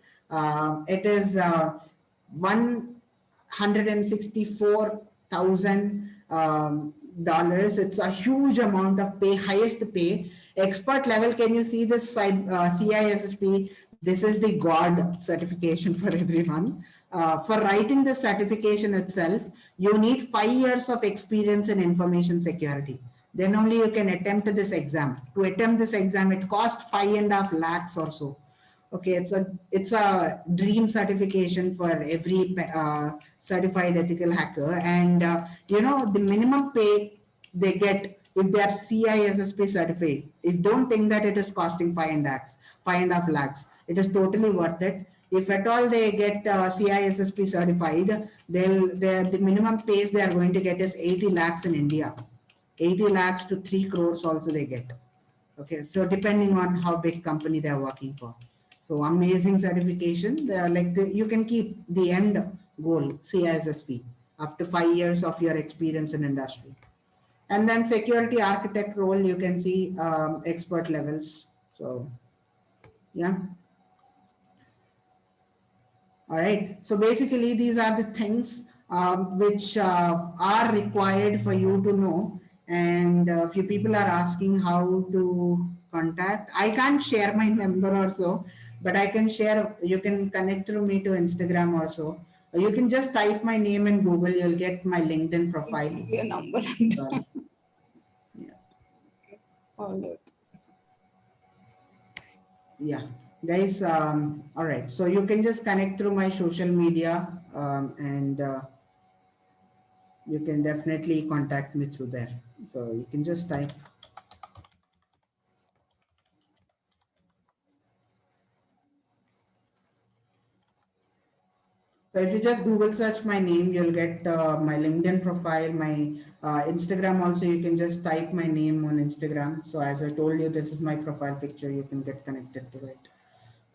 it is $164,000. It's a huge amount of pay, highest pay. Expert level, can you see this side, CISSP? This is the God certification for everyone. For writing the certification itself, you need 5 years of experience in information security. Then only you can attempt this exam. To attempt this exam, it costs 5.5 lakhs or so. Okay, it's a dream certification for every certified ethical hacker, and the minimum pay they get if they are CISSP certified. If don't think that it is costing 5.5 lakhs, it is totally worth it. If at all they get CISSP certified, the minimum pays they are going to get is 80 lakhs in India. 80 lakhs to 3 crores also they get. Okay, so depending on how big company they are working for. So amazing certification. They are you can keep the end goal CISSP after 5 years of your experience in industry. And then security architect role, you can see expert levels. So yeah. All right. So basically, these are the things which are required for you to know. And a few people are asking how to contact. I can't share my number or so, but I can share. You can connect through me to Instagram also. You can just type my name in Google. You'll get my LinkedIn profile.
Your number.
Yeah.
All right.
Yeah, guys. All right. So you can just connect through my social media, and you can definitely contact me through there. So you can just type. So if you just Google search my name, you'll get my LinkedIn profile, my Instagram also. You can just type my name on Instagram. So as I told you, this is my profile picture. You can get connected to it.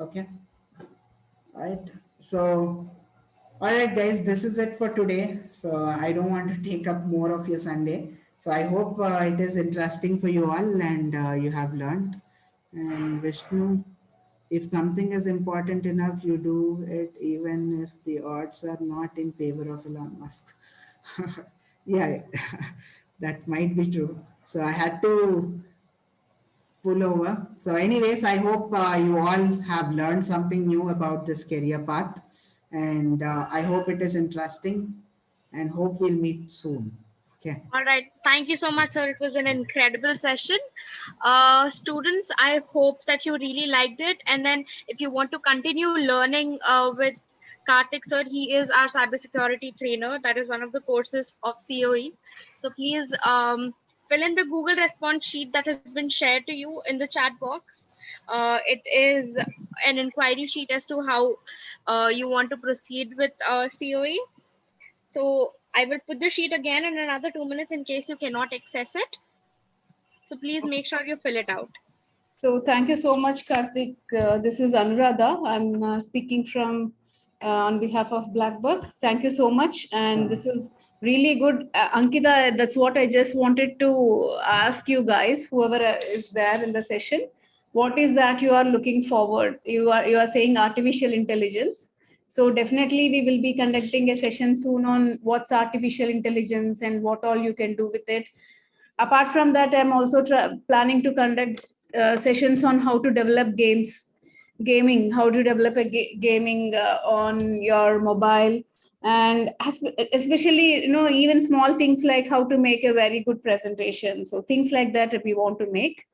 Okay. Right. So, all right, guys, this is it for today. So I don't want to take up more of your Sunday. So I hope it is interesting for you all and you have learned. And Vishnu, if something is important enough, you do it even if the odds are not in favor of Elon Musk. Yeah, that might be true. So I had to pull over. So, anyways, I hope you all have learned something new about this career path, and I hope it is interesting. And hope we'll meet soon. Okay.
All right. Thank you so much, sir. It was an incredible session. Students, I hope that you really liked it. And then if you want to continue learning with Karthik, sir, he is our cybersecurity trainer. That is one of the courses of COE. So please fill in the Google response sheet that has been shared to you in the chat box. It is an inquiry sheet as to how you want to proceed with COE. So I will put the sheet again in another 2 minutes in case you cannot access it. So please make sure you fill it out.
So thank you so much, Karthik. This is Anuradha. I'm speaking from on behalf of Blackbuck. Thank you so much. And this is really good. Ankita, that's what I just wanted to ask you guys, whoever is there in the session. What is that you are looking forward? You are saying artificial intelligence. So definitely we will be conducting a session soon on what's artificial intelligence and what all you can do with it. Apart from that, I'm also planning to conduct sessions on how to develop gaming, how to develop a gaming on your mobile, and especially, even small things like how to make a very good presentation. So things like that we want to make.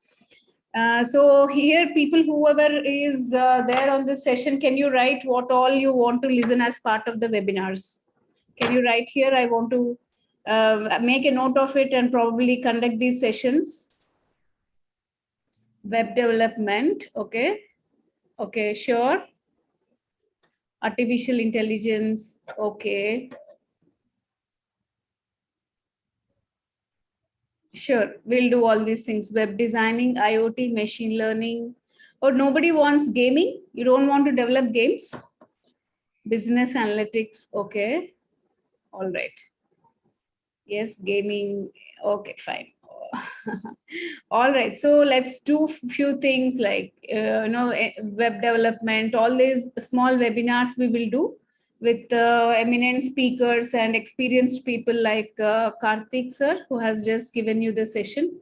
So here, people, whoever is there on this session, can you write what all you want to listen as part of the webinars? Can you write here? I want to make a note of it and probably conduct these sessions. Web development, okay. Okay, sure. Artificial intelligence, okay. Sure, we'll do all these things. Web designing, IoT, machine learning. Or nobody wants gaming? You don't want to develop games? Business analytics, okay. All right. Yes, gaming, okay, fine. All right, so let's do few things like web development. All these small webinars we will do with eminent speakers and experienced people like Karthik sir, who has just given you the session.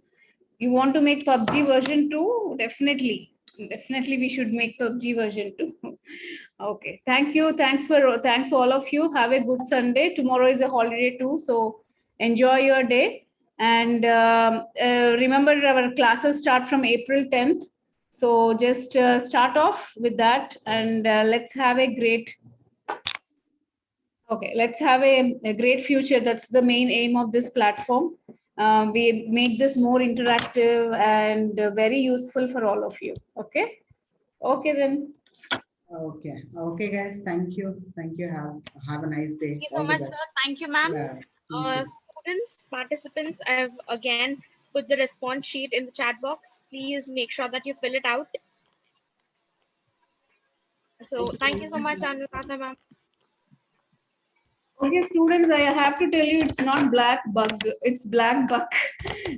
You want to make PUBG version 2? Definitely we should make PUBG version 2. Okay, thank you. Thanks all of you. Have a good Sunday. Tomorrow is a holiday too, so enjoy your day. And remember, our classes start from April 10th. So just start off with that, and let's have a great. Okay, let's have a great future. That's the main aim of this platform. We make this more interactive and very useful for all of you. Okay. Okay then.
Okay. Okay, guys. Thank you. Thank you. Have a nice day.
Thank you so
All the
much,
best.
sir. Thank you, ma'am.
Yeah. Thank you.
Students, participants, I've again put the response sheet in the chat box. Please make sure that you fill it out. So thank you so much, Anuradha, ma'am.
Okay, students, I have to tell you, it's not black bug, it's black buck.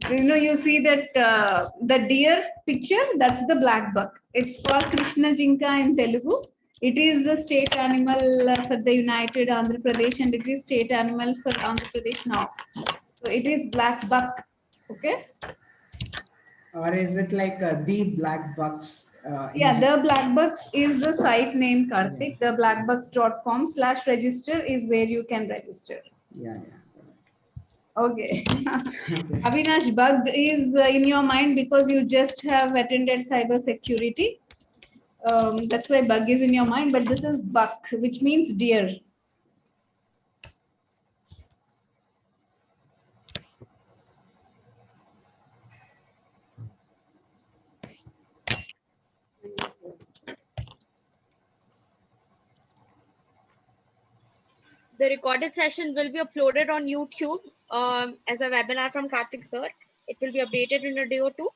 You see that the deer picture, that's the black buck. It's called Krishna Jinka in Telugu. It is the state animal for the United Andhra Pradesh, and it is state animal for Andhra Pradesh now. So it is black buck. Okay.
Or is it like the Black Bucks?
Yeah, the Black Bucks is the site name, Karthik. The blackbucks.com/register is where you can register.
Yeah.
Okay.
Okay.
Avinash, bug is in your mind because you just have attended cyber security. That's why bug is in your mind, but this is buck, which means deer.
The recorded session will be uploaded on YouTube as a webinar from Karthik sir. It will be updated in a day or two.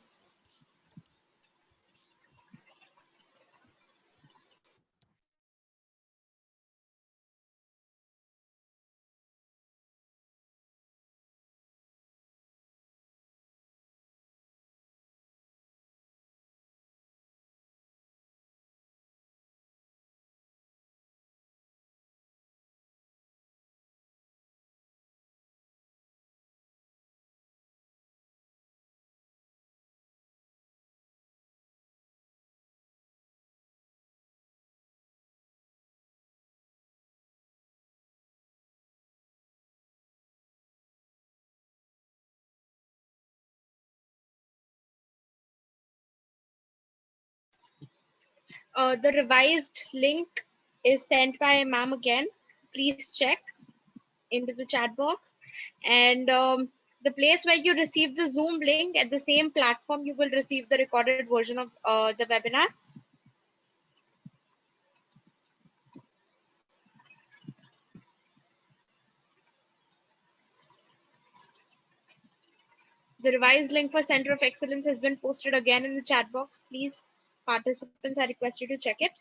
The revised link is sent by ma'am again. Please check into the chat box. And the place where you receive the Zoom link, at the same platform, you will receive the recorded version of the webinar. The revised link for Center of Excellence has been posted again in the chat box. Please, participants are requested to check it.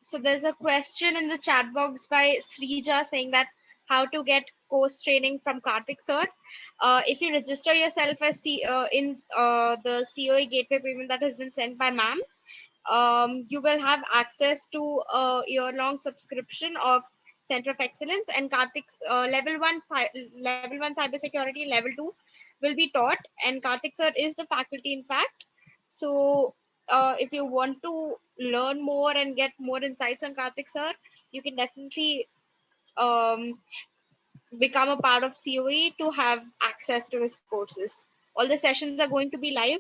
So there's a question in the chat box by Srija saying that how to get course training from Karthik sir. If you register yourself as in the COE Gateway payment that has been sent by ma'am, you will have access to a year-long subscription of Center of Excellence, and Karthik level one cybersecurity, level 2 will be taught, and Karthik sir is the faculty in fact. So if you want to learn more and get more insights on Karthik sir, you can definitely um, become a part of COE to have access to his courses. All the sessions are going to be live.